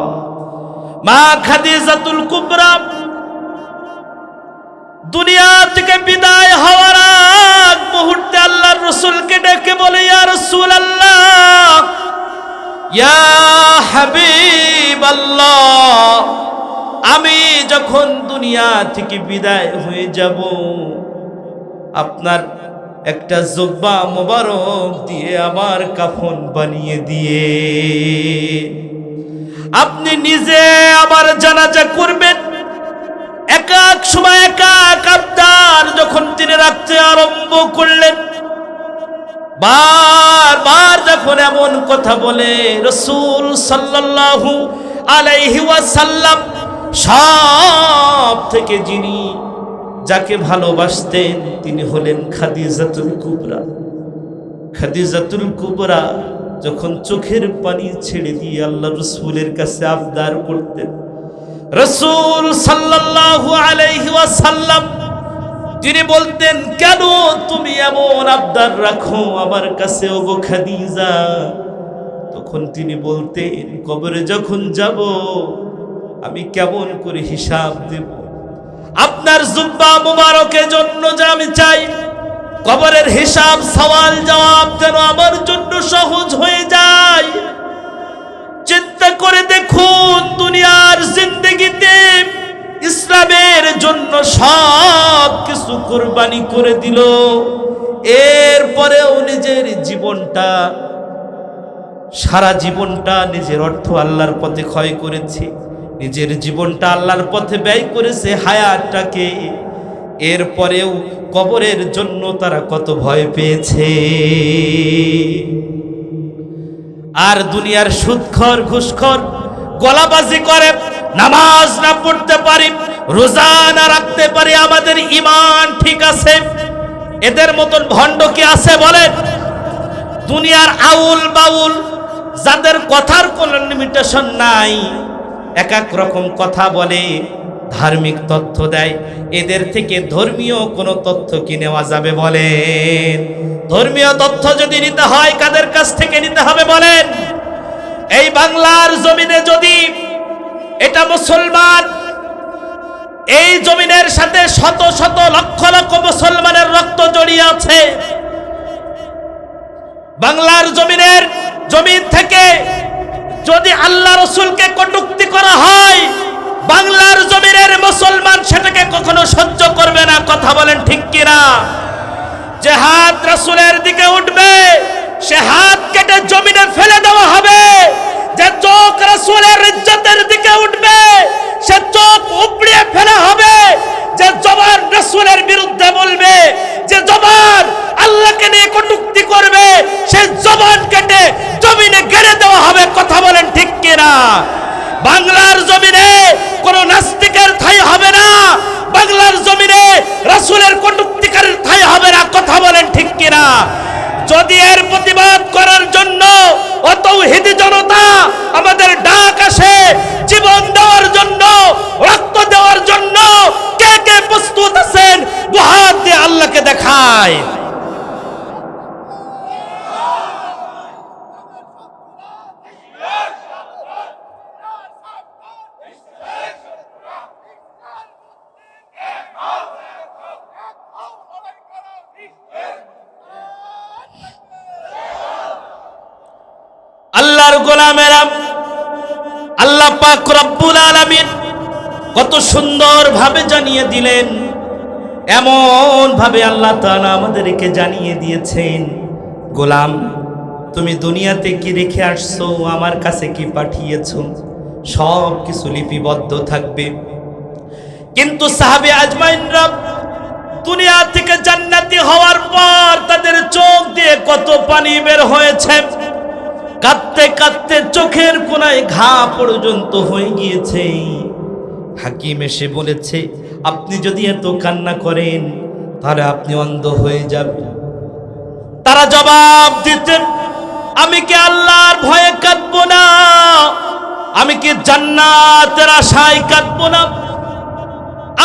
মা খাদিজাতুল কুবরা দুনিয়া থেকে বিদায় হওয়ার আগ মুহূর্তে আল্লাহর রসুলকে ডেকে বলে, ইয়া রাসূলুল্লাহ, ইয়া হাবিবাল্লাহ, আমি যখন দুনিয়া থেকে বিদায় হয়ে যাব আপনার একটা জুব্বা মোবারক দিয়ে আমার কাফন বানিয়ে দিয়ে আপনি নিজে আমার জানাজা করবেন। এক এক সময় এক এক আবদার যখন তিনি রাখতে আরম্ভ করলেন, বারবার যখন এমন কথা বলে, রাসূল সাল্লাল্লাহু আলাইহি ওয়াসাল্লাম সব থেকে যিনি যাকে ভালোবাসতেন তিনি হলেন খাদিজাতুল কুবরা। খাদিজাতুল কুবরা যখন চোখের পানি ছেড়ে দিয়ে আল্লাহ রসুলের কাছে আবদার করতেন, রাসূল সাল্লাল্লাহু আলাইহি ওয়াসাল্লাম তিনি বলতেন, কেন তুমি এমন আবদার রাখো আমার কাছে ওগো খাদিজা? তখন তিনি বলতেন, কবরে যখন যাব আমি কেমন করে হিসাব দেব? আপনার জুব্বা মুবারকের জন্য যা আমি চাই, কবরের হিসাব সওয়াল জবাব যেন আমার জন্য সহজ হয়ে যায়। চিন্তা করে দেখুন, দুনিয়ার জিন্দেগিতে ইসলামের জন্য সব কিছু কুরবানি করে দিল, এরপরেও নিজের জীবনটা, সারা জীবনটা নিজের অর্থ আল্লাহর পথে ক্ষয় করেছে, নিজের জীবনটা আল্লাহর পথে ব্যয় করেছে হায়াতটাকে, এরপরেও কবরের জন্য তারা কত ভয় পেয়েছে। আর দুনিয়ার সুদখোর ঘুষখোর গলাবাজি করে, নামাজ না পড়তে পারি, রোজা না রাখতে পারি, আমাদের ঈমান ঠিক আছে, এদের মতন ভণ্ড কি আছে বলেন? দুনিয়ার আউল বাউল যাদের কথার কোনো লিমিটেশন নাই, এক এক রকম কথা বলে, ধার্মিক তথ্য দেয়, এদের থেকে ধর্মীয় কোনো তথ্য কি নেওয়া যাবে বলেন? ধর্মীয় তথ্য যদি নিতে হয় কাদের কাছ থেকে নিতে হবে বলেন? এই বাংলার জমিনে যদি এটা মুসলমান, এই জমিনের সাথে শত শত লক্ষ লক্ষ মুসলমানের রক্ত জড়িয়ে আছে, বাংলার জমিন থেকে যদি আল্লাহ রসুলকে কটূক্তি করা হয়, বাংলার জমিনের মুসলমান সেটাকে কখনো সহ্য করবে না। কথা বলেন ঠিক কিনা? যে হাত রাসূলের দিকে উঠবে সে হাত কেটে জমিনে ফেলে দেওয়া হবে, যে চোখ রাসূলের ইজ্জতের দিকে উঠবে সে চোখ উপড়িয়ে ফেলা হবে, যে জবান রাসূলের বিরুদ্ধে বলবে, যে জবান আল্লাহকে নিয়ে কটূক্তি করবে, সে জবান কেটে জমিনে গেড়ে দেওয়া হবে। কথা বলেন ঠিক কিনা? বাংলার জমিনে কোনো নাস্তিকের ঠাঁই হবে না, বাংলার জমিনে রাসূলের কটূক্তিকারীর ঠাঁই হবে না। কথা বলেন ঠিক কিনা? যদি এর প্রতিবাদ করার জন্য অতৌহিদি জনতা আমাদের ডাক আসে, জীবন দেওয়ার জন্য, রক্ত দেওয়ার জন্য, কে কে প্রস্তুত আছেন দুহাত দিয়ে আল্লাহকে দেখায়। আল্লাহর গোলামেরা, আল্লাহ পাক রব্বুল আলামিন কত সুন্দর ভাবে জানিয়ে দিলেন, এমন ভাবে আল্লাহ তাআলা আমাদেরকে জানিয়ে দিয়েছেন, গোলাম তুমি দুনিয়াতে কি রেখে আসছো, আমার কাছে কি পাঠিয়েছো, সব কিছু লিপিবদ্ধ থাকবে। কিন্তু সাহাবে আজমাইনরা দুনিয়া থেকে জান্নাতি হওয়ার পর তাদের চোখ দিয়ে কত পানি বের হয়েছে, কাঁদতে কাঁদতে চোখের কোনায় ঘা পর্যন্ত হয়ে গিয়েছে। হাকিম এসে বলেছে, আপনি যদি এত কান্না করেন তাহলে আপনি অন্ধ হয়ে যাবেন। তারা জবাব দিতেন, আমি কি আল্লাহর ভয়ে কাঁদবো না? আমি কি জান্নাতের আশায় কাঁদবো না?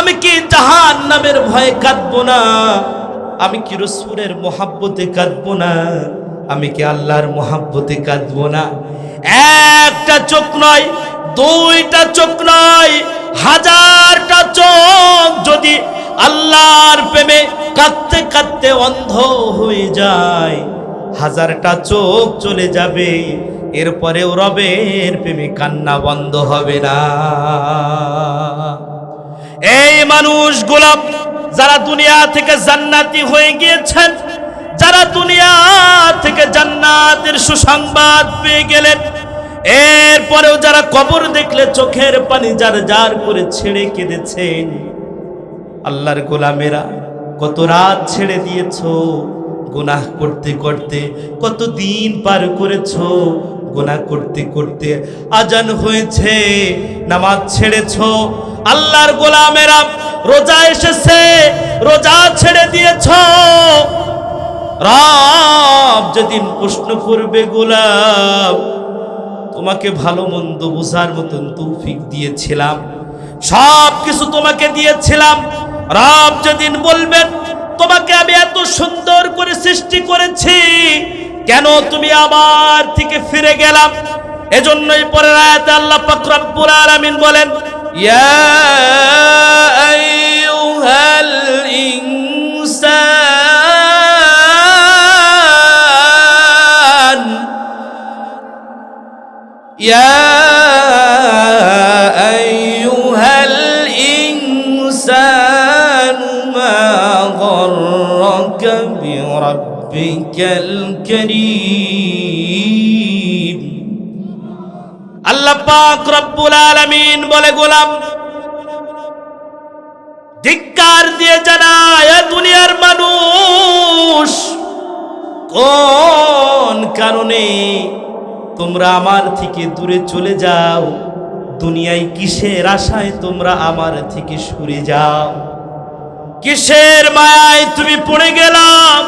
আমি কি জাহান্নামের ভয়ে কাঁদবো না? আমি কি রাসূলের মহব্বতে কাঁদবো না? আমি কি আল্লাহর মহব্বতে কাঁদবো না? একটা চোখ নয়, দুইটা চোখ নয়, হাজারটা চোখ যদি আল্লাহর প্রেমে কাঁদতে কাঁদতে অন্ধ হয়ে যায়, হাজারটা চোখ চলে যাবে, এরপরেও রবের প্রেমে কান্না বন্ধ হবে না। এই মানুষগুলো যারা দুনিয়া থেকে জান্নাতি হয়ে গিয়েছেন, যারা দুনিয়া থেকে জান্নাতের সুসংবাদ পেয়ে গেলেন, এরপরেও যারা কবর দেখলে চোখের পানি জার জার করে ছেড়ে কেঁদেছেন, আল্লাহর গোলামেরা কত রাত ছেড়ে দিয়েছো গুনাহ করতে করতে, কত দিন পার করেছো গুনাহ করতে করতে, আজান হয়েছে নামাজ ছেড়েছো। আল্লাহর গোলামেরা রোজা এসেছে, রোজা ছেড়ে দিয়েছো। রব যেদিন প্রশ্ন করবে, গোলাম তোমাকে ভালো মন্দ বোঝার মতন তৌফিক দিয়েছিলাম, সব কিছু তোমাকে দিয়েছিলাম। রব যেদিন বলবেন তোমাকে আমি এত সুন্দর করে সৃষ্টি করেছি, কেন তুমি আমার থেকে ফিরে গেলাম? এজন্যই পরের আয়াতে আল্লাহ পাক রব্বুল আলামিন বলেন, ইয়া আইয়ুহাল ইনসান, ইয়া আইয়ুহাল ইনসান মা গররাকা বিরাব্বিকাল কারীম। আল্লাহ পাক রব্বুল আলামিন বলে, গোলাম ধিক্কার দিয়ে জানায়, দুনিয়ার মানুষ, কোন কারণে তোমরা আমার থেকে দূরে চলে যাও? দুনিয়ায় কিসের আশায় তোমরা আমার থেকে সরে যাও? কিসের মায়ায় তুমি পড়ে গেলাম?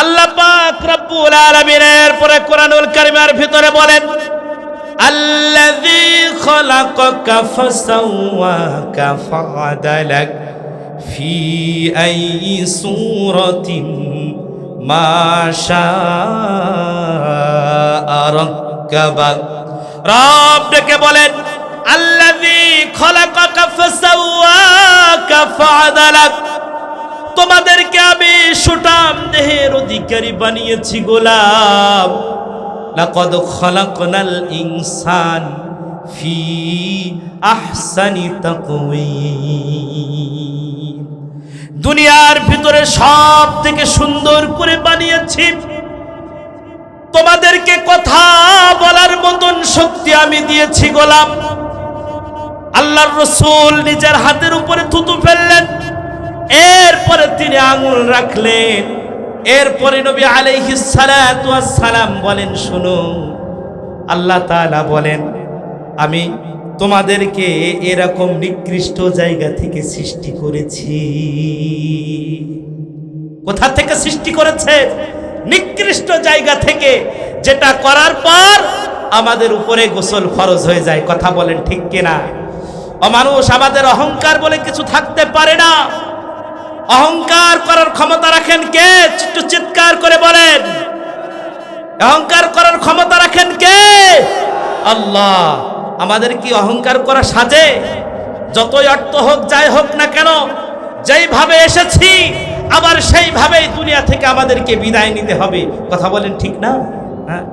আল্লাহ পাক রব্বুল আলামিনের পরে কোরআনুল কারীমের ভিতরে বলেন, আল্লাযী খালাকাকা ফাসাওয়াকা ফাআদালাক ফি আইয়ি সূরাতিন মা শাআ রাক্কাবাক। রব ডেকে বলেন, আল্লাযী খালাকাকা ফাসাওয়াকা ফাআদালাক, তোমাদেরকে আমি সুঠাম দেহের অধিকারী বানিয়েছি গোলাম। লাকাদ খালাকনাল ইনসান ফি আহসানি তাকওয়িম, দুনিয়ার ভিতরে সব থেকে সুন্দর করে বানিয়েছি। তোমাদেরকে কথা বলার মতন শক্তি আমি দিয়েছি গোলাম। আল্লাহর রাসূল নিজের হাতের উপরে থুতু ফেললেন, এরপরে তিনি আঙুল রাখলেন, এরপরে নবী আলাইহিস সালাতু ওয়াস সালাম বলেন, শোনো, আল্লাহ তাআলা বলেন, আমি তোমাদেরকে এরকম নিকৃষ্ট জায়গা থেকে সৃষ্টি করেছি। কোথা থেকে সৃষ্টি করেছে? নিকৃষ্ট জায়গা থেকে, যেটা করার পর আমাদের উপরে গোসল ফরজ হয়ে যায়। কথা বলেন ঠিক কিনা? মানুষ, আমাদের অহংকার বলে কিছু থাকতে পারে না। অহংকার করার ক্ষমতা রাখেন কে? একটু চিৎকার করে বলেন, অহংকার করার ক্ষমতা রাখেন কে? আল্লাহ। আমাদের কি অহংকার করা সাজে? যতই অর্থ হোক, যাই হোক না কেন, যেইভাবে এসেছি আবার সেইভাবেই দুনিয়া থেকে আমাদেরকে বিদায় নিতে হবে। কথা বলেন ঠিক না? হ্যাঁ।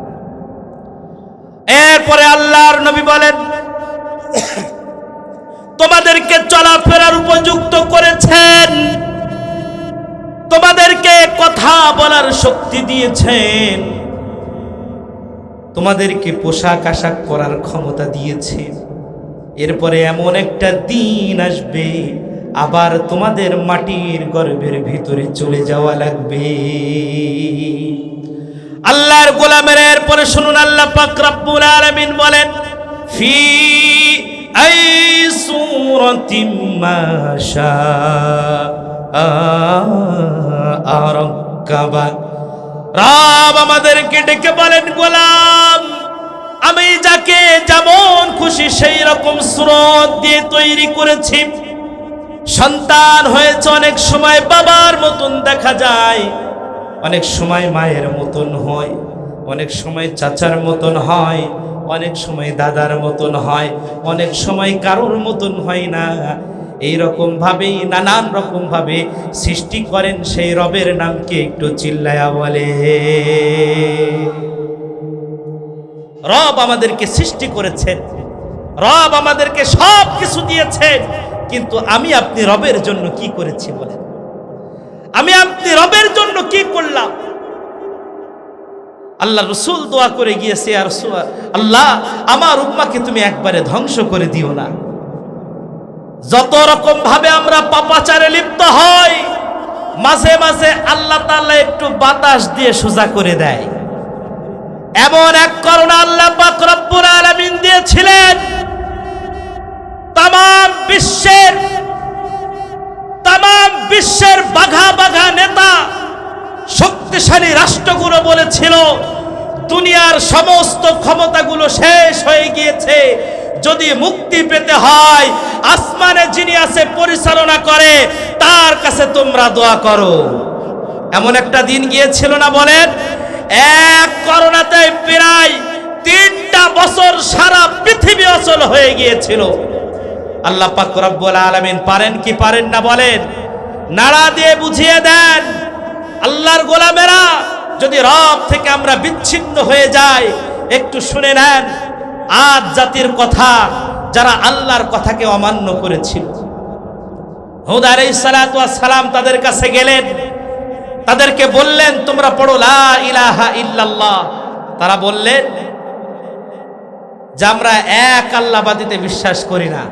এরপরে আল্লাহর নবী বলেন, তোমাদেরকে চলাফেরার উপযুক্ত করেছেন, তোমাদেরকে কথা বলার শক্তি দিয়েছেন, তোমাদেরকে পোশাক আশাক পরার ক্ষমতা দিয়েছেন। এরপরে এমন একটা দিন আসবে, আবার তোমাদের মাটির গর্ভের ভিতরে চলে যাওয়া লাগবে। আল্লাহর গোলামের এরপরে শুনুন, আল্লাহ পাক রব্বুল আলামিন বলেন, ফি আই সূরাতিম মা শাআ রাক্কাবাক। রব আমাদেরকে ডেকে বলেন, গোলাম আমি যাকে যেমন খুশি সেই রকম সুরত দিয়ে তৈরি করেছি। সন্তান হয়েছে, অনেক সময় বাবার মতন দেখা যায়, অনেক সময় মায়ের মতন হয়, অনেক সময় চাচার মতন হয়, অনেক সময় দাদার মতন হয়, অনেক সময় কারোর মতন হয় না। এই রকম ভাবেই নানান রকম ভাবে সৃষ্টি করেন সেই রবের নামকে একটু চিল্লায়া বলে। রব আমাদেরকে সৃষ্টি করেছেন, রব আমাদেরকে সব কিছু দিয়েছেন, কিন্তু আমি আপনি রবের জন্য কি করেছি বলেন? আমি আপনি রবের জন্য কি করলাম? আল্লাহ রসুল দোয়া করে গিয়েছে, আর আল্লাহ আমার উম্মাকে তুমি একবারে ধ্বংস করে দিও না। যত রকম ভাবে আমরা পাপাচারে লিপ্ত হই, মাঝে মাঝে আল্লাহ তাআলা একটু বাতাস দিয়ে সোজা করে দেয়। এমন এক করোনা আল্লাহ পাক রব্বুল আলামিন দিয়েছিলেন, তাম বিশ্বের বাঘা বাঘা নেতা, শক্তিশালী রাষ্ট্রগুলো বলেছিল দুনিয়ার সমস্ত ক্ষমতাগুলো শেষ হয়ে গিয়েছে, যদি মুক্তি পেতে হয় আসমানে যিনি আছে পরিচালনা করে তার কাছে তোমরা দোয়া করো। এমন একটা দিন গিয়েছিল না বলেন? এক করোনাতে প্রায় 3টা বছর সারা পৃথিবী অচল হয়ে গিয়েছিল। আল্লাহ পাক রব্বুল আলামিন পারেন কি পারেন না বলেন? নাড়া দিয়ে বুঝিয়ে দেন। আল্লাহর গোলামেরা, যদি রব থেকে আমরা বিচ্ছিন্ন হয়ে যাই, একটু শুনে নেন আদ জাতির কথা, যারা আল্লাহর কথাকে অমান্য করেছিল। হুদ আলাইহিস সালাতু ওয়াস সালাম তাদের কাছে গেলেন, তাদেরকে বললেন তোমরা পড়ো লা ইলাহা ইল্লাল্লাহ। তারা বললেন যে আমরা এক আল্লাহবাদিতে বিশ্বাস করি না।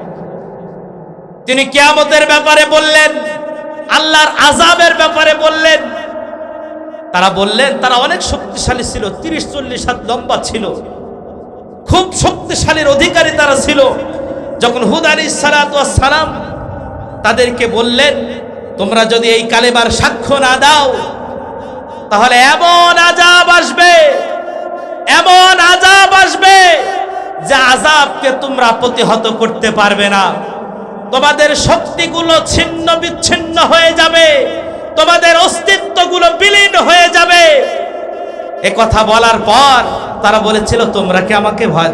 তিনি কিয়ামতের ব্যাপারে বললেন, আল্লাহর আযাবের ব্যাপারে বললেন। তারা বললেন, তারা অনেক শক্তিশালী ছিল, 30-40 হাত লম্বা ছিল, খুব শক্তিশালীর অধিকারী তারা ছিল। যখন হুদ আলাইহিস সালাতু ওয়াস সালাম তাদেরকে বললেন তোমরা যদি এই কালেমার সাক্ষ্য না দাও তাহলে এমন আযাব আসবে, এমন আযাব আসবে যে আযাবকে তোমরা প্রতিহত করতে পারবে না। তোমাদের শক্তিগুলো ছিন্ন বিচ্ছিন্ন হয়ে যাবে, তোমাদের অস্তিত্বগুলো বিলীন হয়ে যাবে। এ কথা বলার পর তারা বলেছিল তোমরা কি আমাকে ভয়,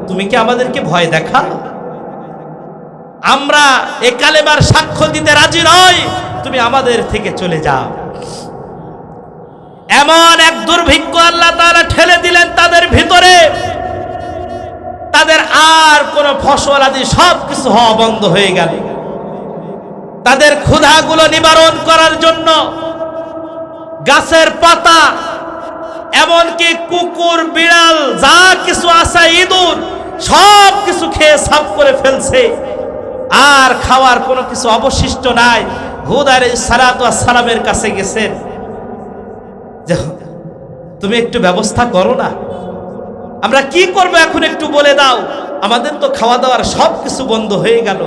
তুমি কি আমাদেরকে ভয় দেখাও? আমরা এ কালেমার সাক্ষ্য দিতে রাজি নই, তুমি আমাদের থেকে চলে যাও। এমন এক দুর্ভিক্ষ আল্লাহ তাআলা ঠেলে দিলেন তাদের ভিতরে, তাদের আর কোন ফসল আদি সবকিছু হওয়া বন্ধ হয়ে গেল। তাদের ক্ষুধাগুলো নিবারণ করার জন্য গাছের পাতা, এমনকি কুকুর বিড়াল যা কিছু আছে, ইঁদুর সব কিছু খেয়ে সাফ করে ফেলছে, আর খাওয়ার কোনো কিছু অবশিষ্ট নাই। হুদ আলাইহিস সালাতু ওয়াস সালামের কাছে গেছেন যে তুমি একটু ব্যবস্থা করো না, আমরা কি করব এখন একটু বলে দাও, আমাদের তো খাওয়া দাওয়ার সব কিছু বন্ধ হয়ে গেল।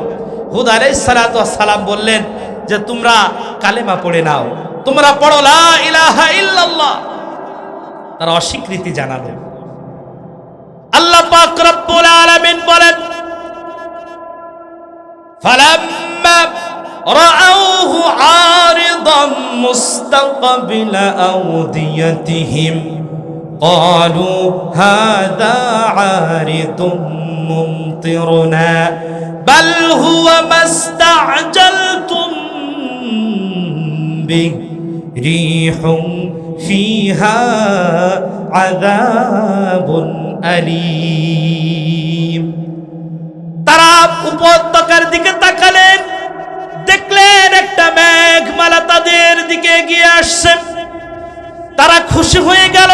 হুদ আলাইহিস সালাতু ওয়াস সালাম বললেন যে তোমরা কালেমা পড়ে নাও, তোমরা পড়ো লা ইলাহা ইল্লাল্লাহ। তারা অস্বীকৃতি জানালো। আল্লাহ পাক রব্বুল আলামিন বলেন ফালাম্মা রাআউহু আরিদাম মুস্তাকবিলা আওদিয়াতিহিম ক্বালু হাযা আরিদুম মুমতিরুনা বাল হুয়া মাস্তা'জালতুম বিহি রিহুম ফিহা আযাবুন আলীম। তারা উপত্যকার দিকে তাকালেন, দেখলেন একটা মেঘমালা তাদের দিকে এগিয়ে আসছে। তারা খুশি হয়ে গেল,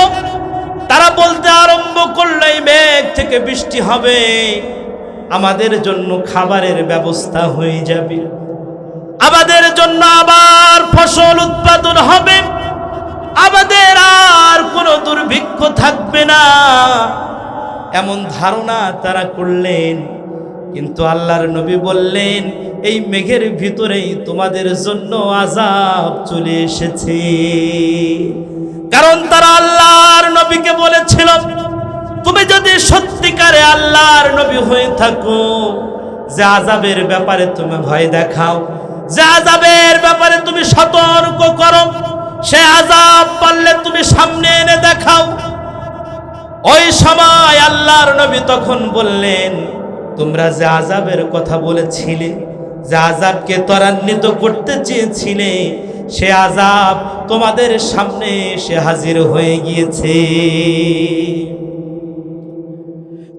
তারা বলতে আরম্ভ করলো এই মেঘ থেকে বৃষ্টি হবে, আমাদের জন্য খাবারের ব্যবস্থা হয়ে যাবে, আমাদের জন্য আবার ফসল উৎপাদন হবে, আমাদের আর কোনো দুর্ভিক্ষ থাকবে না। এমন ধারণা তারা করলেন। কিন্তু আল্লাহর নবী বললেন এই মেঘের ভিতরেই তোমাদের জন্য আযাব চলে এসেছে। কারণ তারা আল্লাহর নবীকে বলেছিল তুমি যদি সত্যিকারে আল্লাহর নবী হয়ে থাকো, যে আযাবের ব্যাপারে তুমি ভয় দেখাও, যে আযাবের ব্যাপারে তুমি সতর্ক করো, সে আযাব পারলে তুমি সামনে এনে দেখাও। ওই সময় আল্লাহর নবী তখন বললেন, তোমরা যে আযাবের কথা বলেছিলে, যে আযাবকে ত্বরান্বিত করতে চেয়েছিলে, সে আযাব তোমাদের সামনে এসে হাজির হয়ে গিয়েছে।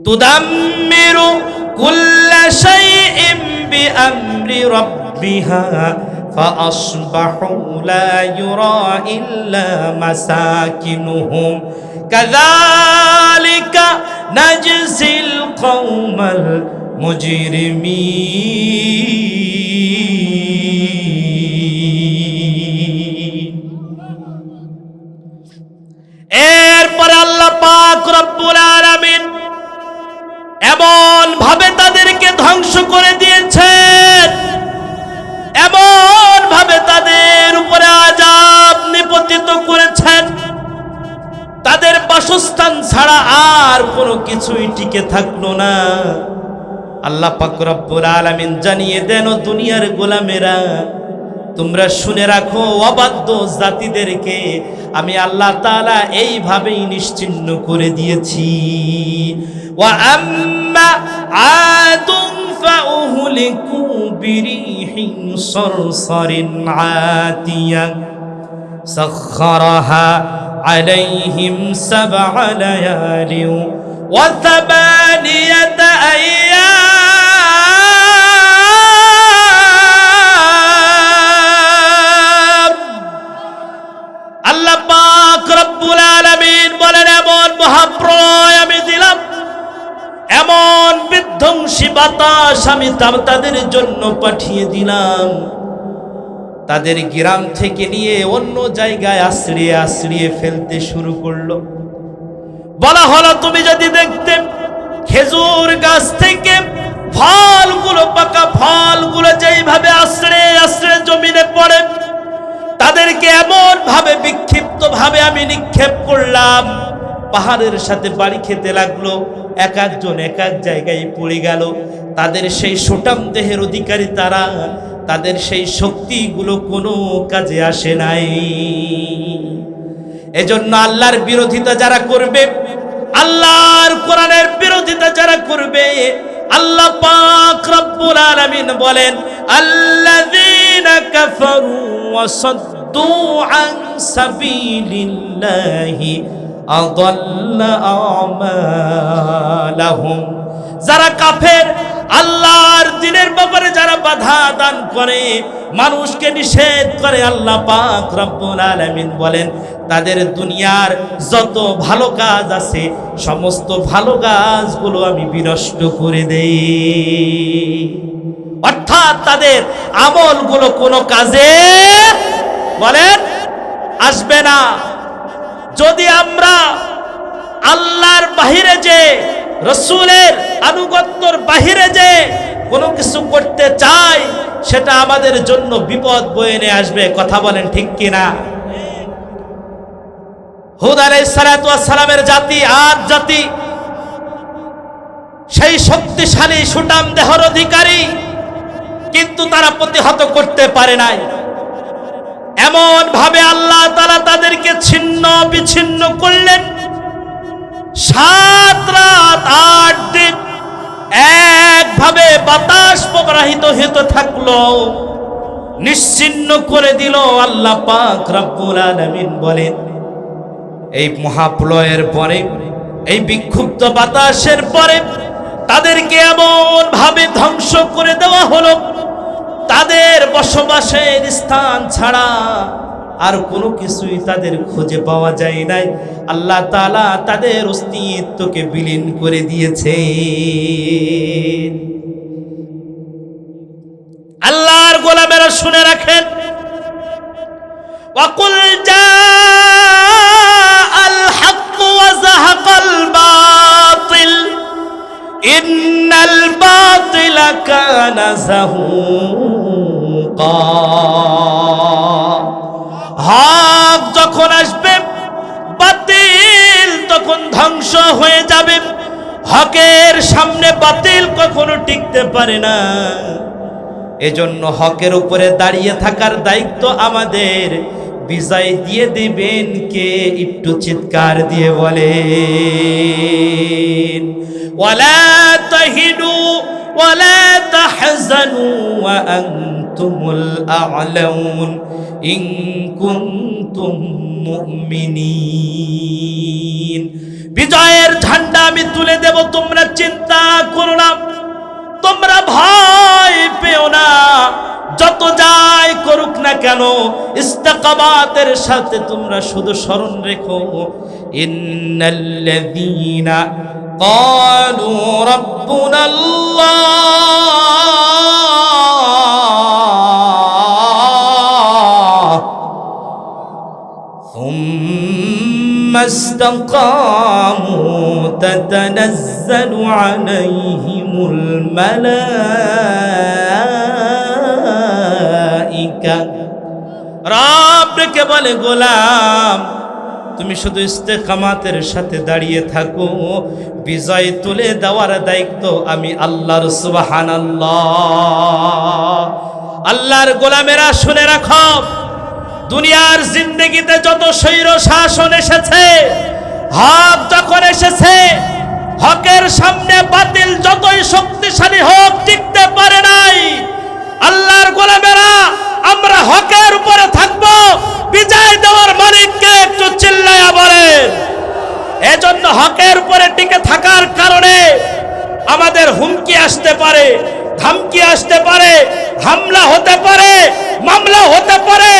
তুদাম্মিরু কুল্লা শাইইন বিআমরি রাব্বিহা ফাআসবাহু লা ইউরা ইল্লা মাসাকিনুহুম কাযালিকা নাজজিল কওমাল মুজরিমিন। এরপরে আল্লাহ পাক রব্বুল আলামিন এমন ভাবে তাদেরকে ধ্বংস করে দিয়েছেন, এমন ভাবে তাদের উপরে আযাব নিপতিত করেছেন, তাদের বাসস্থান ছাড়া আর কোনো কিছুই টিকে থাকলো না। আল্লাহ পাক রব্বুল আলামিন জানিয়ে দেন, ও দুনিয়ার গোলামেরা, তোমরা শুনে রাখো, অবাধ্য জাতিদেরকে আমি আল্লাহ তাআলা এইভাবেই নিশ্চিহ্ন করে দিয়েছি। ওয়া আম্মা আদুন ফাউহলিকু বিরিহিন সরসরিন আতিয়া সাখখারাহা আলাইহিম সাবআ লায়ালি ওয়া সামানিয়াতা আইয়াম। আল্লাহ পাক রব্বুল আলামিন বলেন, এমন মহাপ্রলয় আমি দিলাম, এমন বিধ্বংসী বাতাস আমি তাদের জন্য পাঠিয়ে দিলাম, তাদের গ্রাম থেকে নিয়ে অন্য জায়গায় আশ্রিয়ে আশ্রিয়ে ফেলতে শুরু করলো। বলা হলো, তুমি যদি দেখতে খেজুর গাছ থেকে ফলগুলো, পাকা ফলগুলো যেইভাবে আশ্রয়ে আশ্রয়ে জমিনে পড়ে, তাদেরকে এমন ভাবে বিক্ষিপ্ত ভাবে আমি নিক্ষেপ করলাম, পাহাড়ের সাথে বাড়ি খেতে লাগলো, এক একজন এক এক জায়গায় পড়ে গেল। তাদের সেই সুঠাম দেহের অধিকারী তারা, তাদের সেই শক্তিগুলো কোনো কাজে আসে নাই। এজন্য আল্লাহর বিরোধিতা যারা করবে, আল্লাহর কোরআনের বিরোধিতা যারা করবে, আল্লাহ পাক রব্বুল আলামিন বলেন, আল্লাযীনা কাফারু ওয়া সাদ্দু আন সাবিলিল্লাহি আযাল্লা আমালাহুম। যারা কাফের, আল্লাহর দ্বীনের ব্যাপারে যারা বাধা দান করে, মানুষকে নিষেধ করে, আল্লাহ পাক রব্বুল আলামিন বলেন, তাদের দুনিয়ার যত ভালো কাজ আছে, সমস্ত ভালো কাজগুলো আমি বিনষ্ট করে দেই। অর্থাৎ তাদের আমলগুলো কোনো কাজে বলেন আসবে না। যদি আমরা আল্লাহর বাহিরে যে, রাসূলের আনুগত্যর বাহিরে যে কোনো কিছু করতে চাই, সেটা আমাদের জন্য বিপদ বয়ে নিয়ে আসবে। কথা বলেন ঠিক কিনা? হুদ আলাইহিস সালাতু ওয়াস সালামের জাতি, আদ জাতি, সেই শক্তিশালী সুঠাম দেহর অধিকারী, কিন্তু তারা প্রতিহত করতে পারে নাই। এমন ভাবে আল্লাহ তাআলা তাদেরকে ছিন্ন বিচ্ছিন্ন করলেন। 7 রাত 8 দিন একভাবে বাতাস প্রবাহিত হতে থাকলো, নিশ্চিন্ন করে দিল। আল্লাহ পাক রব্বুল আলামিন বলেন, এই মহাপ্রলয়ের পরে, এই বিক্ষুব্ধ বাতাসের পরে তাদেরকে এমন ভাবে ধ্বংস করে দেওয়া হলো, তাদের বসবাসের স্থান ছাড়া আর কোনো কিছুই তাদের খুঁজে পাওয়া যায় নাই। আল্লাহ তাআলা তাদের অস্তিত্বকে বিলীন করে দিয়েছে। আল্লাহর গোলামেরা শুনে রাখেন, ওয়াকুল জাআল হক ওয়া যাহাকাল বাতিল ইন্নাল বাতিলা কানা যাহুকা। হক যখন আসবে, বাতিল তখন ধ্বংস হয়ে যাবে। হকের সামনে বাতিল কখনো টিকতে পারে না। এজন্য হকের উপরে দাঁড়িয়ে থাকার দায়িত্ব আমাদের। বিজয় দিয়ে দিবেন কে? একটু চিৎকার দিয়ে বলেন, ওয়ালা তাহিনু ওয়ালা তাহজানু ওয়া আনতুমুল আ'লাউন ইন কুনতুম মুমিনিন। বিজয়ের ঝান্ডা আমি তুলে দেব, তোমরা চিন্তা করো না, তোমরা ভয় পেও না। যত যাই করুক না কেন, ইস্তিকামাতের সাথে তোমরা শুধু স্মরণ রেখো, ইন্নাল্লাযীনা ক্বালু রাব্বুনাল্লাহ সুম্মা ইসতাকামু তাতানাজ্জালু আলাইহিমুল মালাইকা। রবকে বলে, গোলাম তুমি শুধু ইস্তেকামাতের সাথে দাঁড়িয়ে থাকো, বিজয় তুলে দেওয়ার দায়িত্ব আমি আল্লাহর। সুবহানাল্লাহ। আল্লাহর গোলামেরা শুনে রাখো, দুনিয়ার জিন্দেগিতে যত স্বৈর শাসন এসেছে, হক যখন এসেছে, হকের সামনে বাতিল যতই শক্তিশালী হোক টিকতে পারে নাই। আল্লাহর গোলামেরা আমরা হকের উপরে থাকবো। বিজয় দেওয়ার মালিককে একটু চিল্লায়া বলেন। এজন্য হকের উপরে টিকে থাকার কারণে আমাদের হুমকি আসতে পারে, ধমকি আসতে পারে, হামলা হতে পারে, মামলা হতে পারে,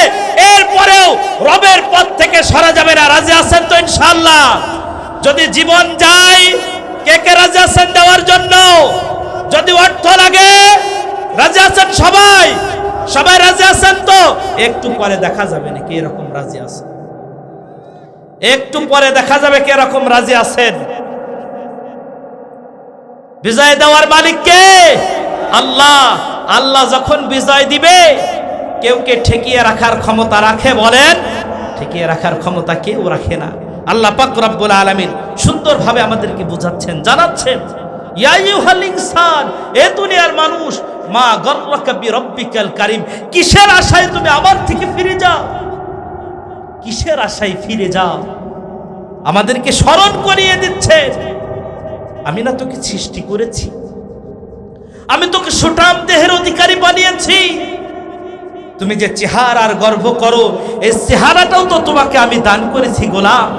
এরপরেও রবের পথ থেকে সরা যাবে না। রাজি আছেন তো ইনশাআল্লাহ? যদি জীবন যায়, কে কে রাজি আছেন দেওয়ার জন্য? যদি অর্থ লাগে, রাজি আছেন সবাই? সবাই রাজি আছেন তো? একটু পরে দেখা যাবে নাকি এরকম রাজি আছে, একটু পরে দেখা যাবে কে রকম রাজি আছেন। বিজয় দেওয়ার মালিক কে? আল্লাহ। আল্লাহ যখন বিজয় দিবে, কেউ কে ঠেকিয়ে রাখার ক্ষমতা রাখে? বলেন, ঠেকিয়ে রাখার ক্ষমতা কেউ রাখে না। আল্লাহ পাক রব্বুল আলামিন সুন্দরভাবে আমাদেরকে বুঝাচ্ছেন, জানাচ্ছেন, ইয়া আইয়ুহাল ইনসান, এ দুনিয়ার মানুষ, মা গররাকা বিরব্বিকাল কারীম, কিসের আশায় তুমি আমার থেকে ফিরে যাও? কিসের আশায় ফিরে যাও? আমাদেরকে স্মরণ করিয়ে দিচ্ছে, আমি না তোকে সৃষ্টি করেছি, আমি তোকে সুঠাম দেহের অধিকারী বানিয়েছি, তুমি যে চেহারার গর্ব করো, এই চেহারাটাও তো তোমাকে আমি দান করেছি গোলাম,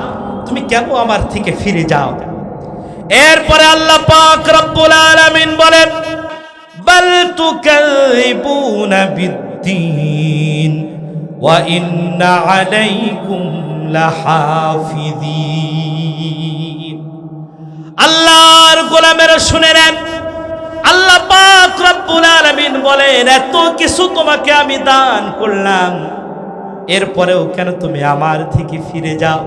তুমি কেন আমার থেকে ফিরে যাও? এরপরে আল্লাহ পাক রব্বুল আলামিন বলেন, বাল তুকাযিবুনা বিদ্দীন ওয়া ইন্না আলাইকুম লাহাফিযিন। আল্লাহর গোলামেরা শুনে নেন, আল্লাহ পাক রব্বুল আলামিন বলেন, এত কিছু তোমাকে আমি দান করলাম, এরপরেও কেন তুমি আমার থেকে ফিরে যাও?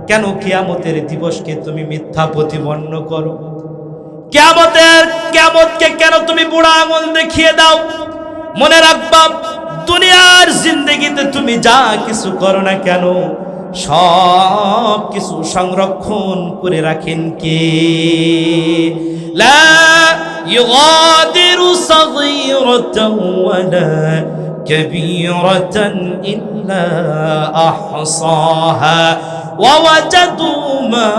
কেন কিয়ামতের দিবসকে তুমি মিথ্যা প্রতিপন্ন করো? কিয়ামতকে কেন তুমি বুড়া আঙুল দেখিয়ে দাও? মনে রাখবা, দুনিয়ার জিন্দেগিতে তুমি যা কিছু করো না কেন, সব কিছু সংরক্ষণ করে রাখেন কে? লা ইউগাদিরু সাগীরাতান ওয়ালা কাবীরাতান ইল্লা আহসাহা ওয়া ওয়াজাদু মা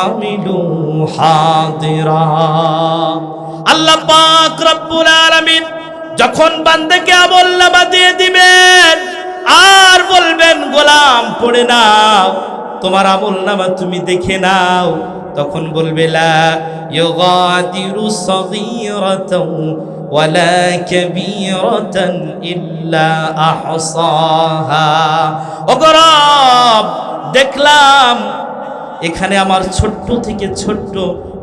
আমিলু হাদিরা। আল্লাহ পাক রব্বুল আলামিন যখন বান্দাকে আমলনামা দিয়ে দিবেন আর বলবেন, গোলাম পড়ে নাও, তোমার আমলনামা তুমি দেখে নাও, তখন বলবে, লা ইউগাদিরু সাগীরাতান ওয়ালা কাবীরাতান ইল্লা আহসাহা। ও রব, দেখলাম এখানে আমার ছোট্ট থেকে ছোট্ট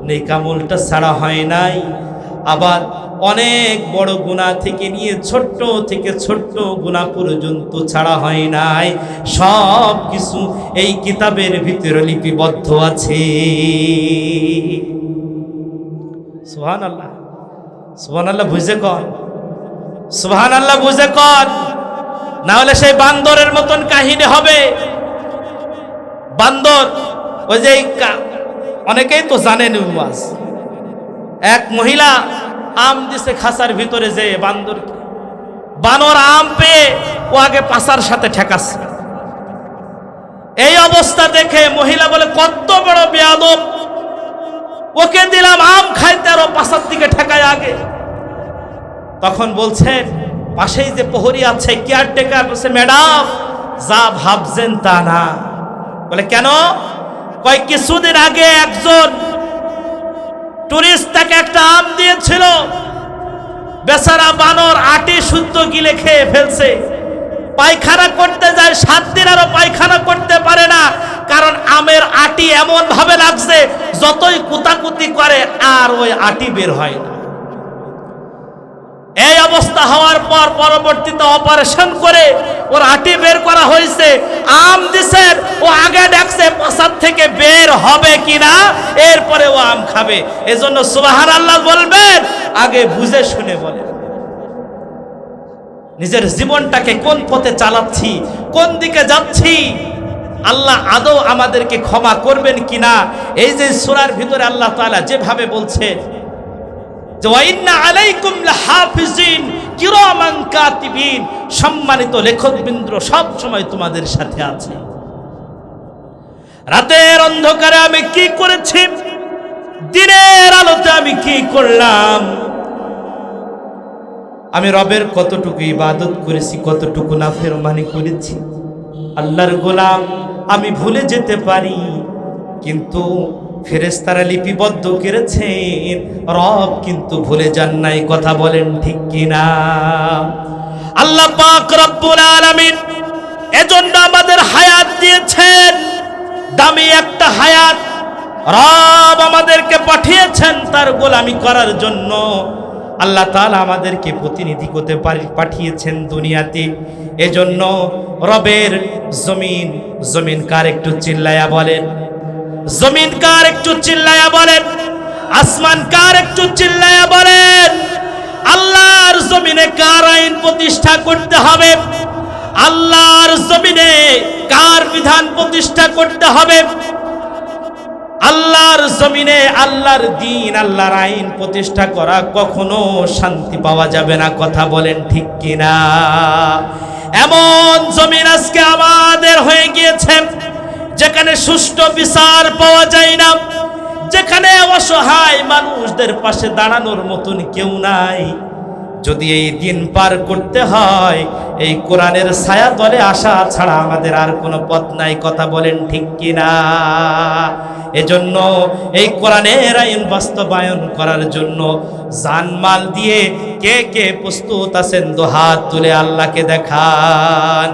নেক আমলটা ছাড়া হয় নাই, আবার অনেক বড় গুনাহ থেকে নিয়ে ছোট্ট থেকে ছোট্ট গুনাহ পর্যন্ত ছাড়া হয় নাই, সব কিছু এই কিতাবের ভিতরে লিপিবদ্ধ আছে। সুবহানাল্লাহ, সুবহানাল্লাহ বুঝে কর, সুবহানাল্লাহ বুঝে কর, না হলে সেই বান্দরের মতন কাহিনী হবে। বান্দর ওই যে অনেকেই তো জানেন ওয়াজ। এক মহিলা আম দিছে খাসার ভিতরে, যে বান্দরকে, বানর আম পেয়ে ও আগে পাছার সাথে ঠেকাচ্ছে। এই অবস্থা দেখে মহিলা বলে, কত বড় বেয়াদব, ওকে দিলাম আম খাইতে আর ও পাছার দিকে ঠেকায় আগে। তখন বলছেন, পাশেই যে প্রহরী আছে, কেয়ারটেকার, বলছে, ম্যাডাম যা ভাবছেন তা না। বলে কেন? কয় কিছুদিন আগে একজন টুরিস্ট তাকে একটা আম দিয়েছিল, বেচারা বানর আটি শুদ্ধ গিলে খেয়ে ফেলছে। পায়খানা করতে যায় 7 দিন আরো পায়খানা করতে পারে না, কারণ আমের আটি এমন ভাবে লাগছে যতই কুতাকুতি করে আর ওই আটি বের হয় না। এই অবস্থা হওয়ার পর পরবর্তীতে অপারেশন করে ওর আটি বের করা হয়েছে। আম দিছেন, ও আগে দেখছে পাছার থেকে বের হবে কিনা, এরপরে ও আম খাবে। এজন্য সুবহানাল্লাহ বলবেন, আগে বুঝে শুনে বলেন। নিজের জীবনটাকে কোন পথে চালাচ্ছি, কোন দিকে যাচ্ছি, আল্লাহ আদৌ আমাদেরকে ক্ষমা করবেন কিনা। এই যে সূরার ভিতরে আল্লাহ তাআলা যেভাবে বলছেন যে ওয়াইন্না আলাইকুম লাহাফিজিন কিরামান কাতিবিন, সম্মানিত লেখকবৃন্দ সব সময় তোমাদের সাথে আছে। রাতের অন্ধকারে আমি কি করেছি, দিনের আলোতে আমি কি করলাম, আমি রবের কতটুকু ইবাদত করেছি, কতটুকু নাফরমানি করেছি। আল্লাহর গোলাম আমি ভুলে যেতে পারি, কিন্তু ফেরেশতারা লিপিবদ্ধ করেছেন, রব কিন্তু ভুলে যান নাই। কথা বলেন ঠিক কিনা? আল্লাহ পাক রব্বুল আলামিন এজন্য আমাদের হায়াত দিয়েছেন, দামি একটা হায়াত রব আমাদেরকে পাঠিয়েছেন তার গোলামি করার জন্য। আল্লাহ তাআলা আমাদেরকে প্রতিনিধি করতে পাঠিয়েছেন দুনিয়াতে। এজন্য রবের জমিন, জমিন কার একটু চিল্লায়া বলেন, জমিন কার একটু চিল্লায়া বলেন, আসমান কার একটু চিল্লায়া বলেন। আল্লাহর জমিনে কার আইন প্রতিষ্ঠা করতে হবে, আল্লাহর জমিনে কার বিধান প্রতিষ্ঠা করতে হবে, আল্লাহর জমিনে আল্লাহর দ্বীন, আল্লাহর আইন প্রতিষ্ঠা করা কখনো শান্তি পাওয়া যাবে না। কথা বলেন ঠিক কিনা? এমন জমিন আজকে আমাদের হয়ে গিয়েছে যেখানে সুষ্ঠু বিচার পাওয়া যায় না, যেখানে অসহায় মানুষদের পাশে দাঁড়ানোর মতন কেউ নাই। যদি এই দিন পার করতে হয়, এই কোরআনের ছায়া তলে আসা ছাড়া আমাদের আর কোনো পথ নাই। কথা বলেন ঠিক কিনা? এজন্য এই কোরআনের আইন বাস্তবায়ন করার জন্য জানমাল দিয়ে কে কে প্রস্তুত আছেন, দুহাত তুলে আল্লাহকে দেখান।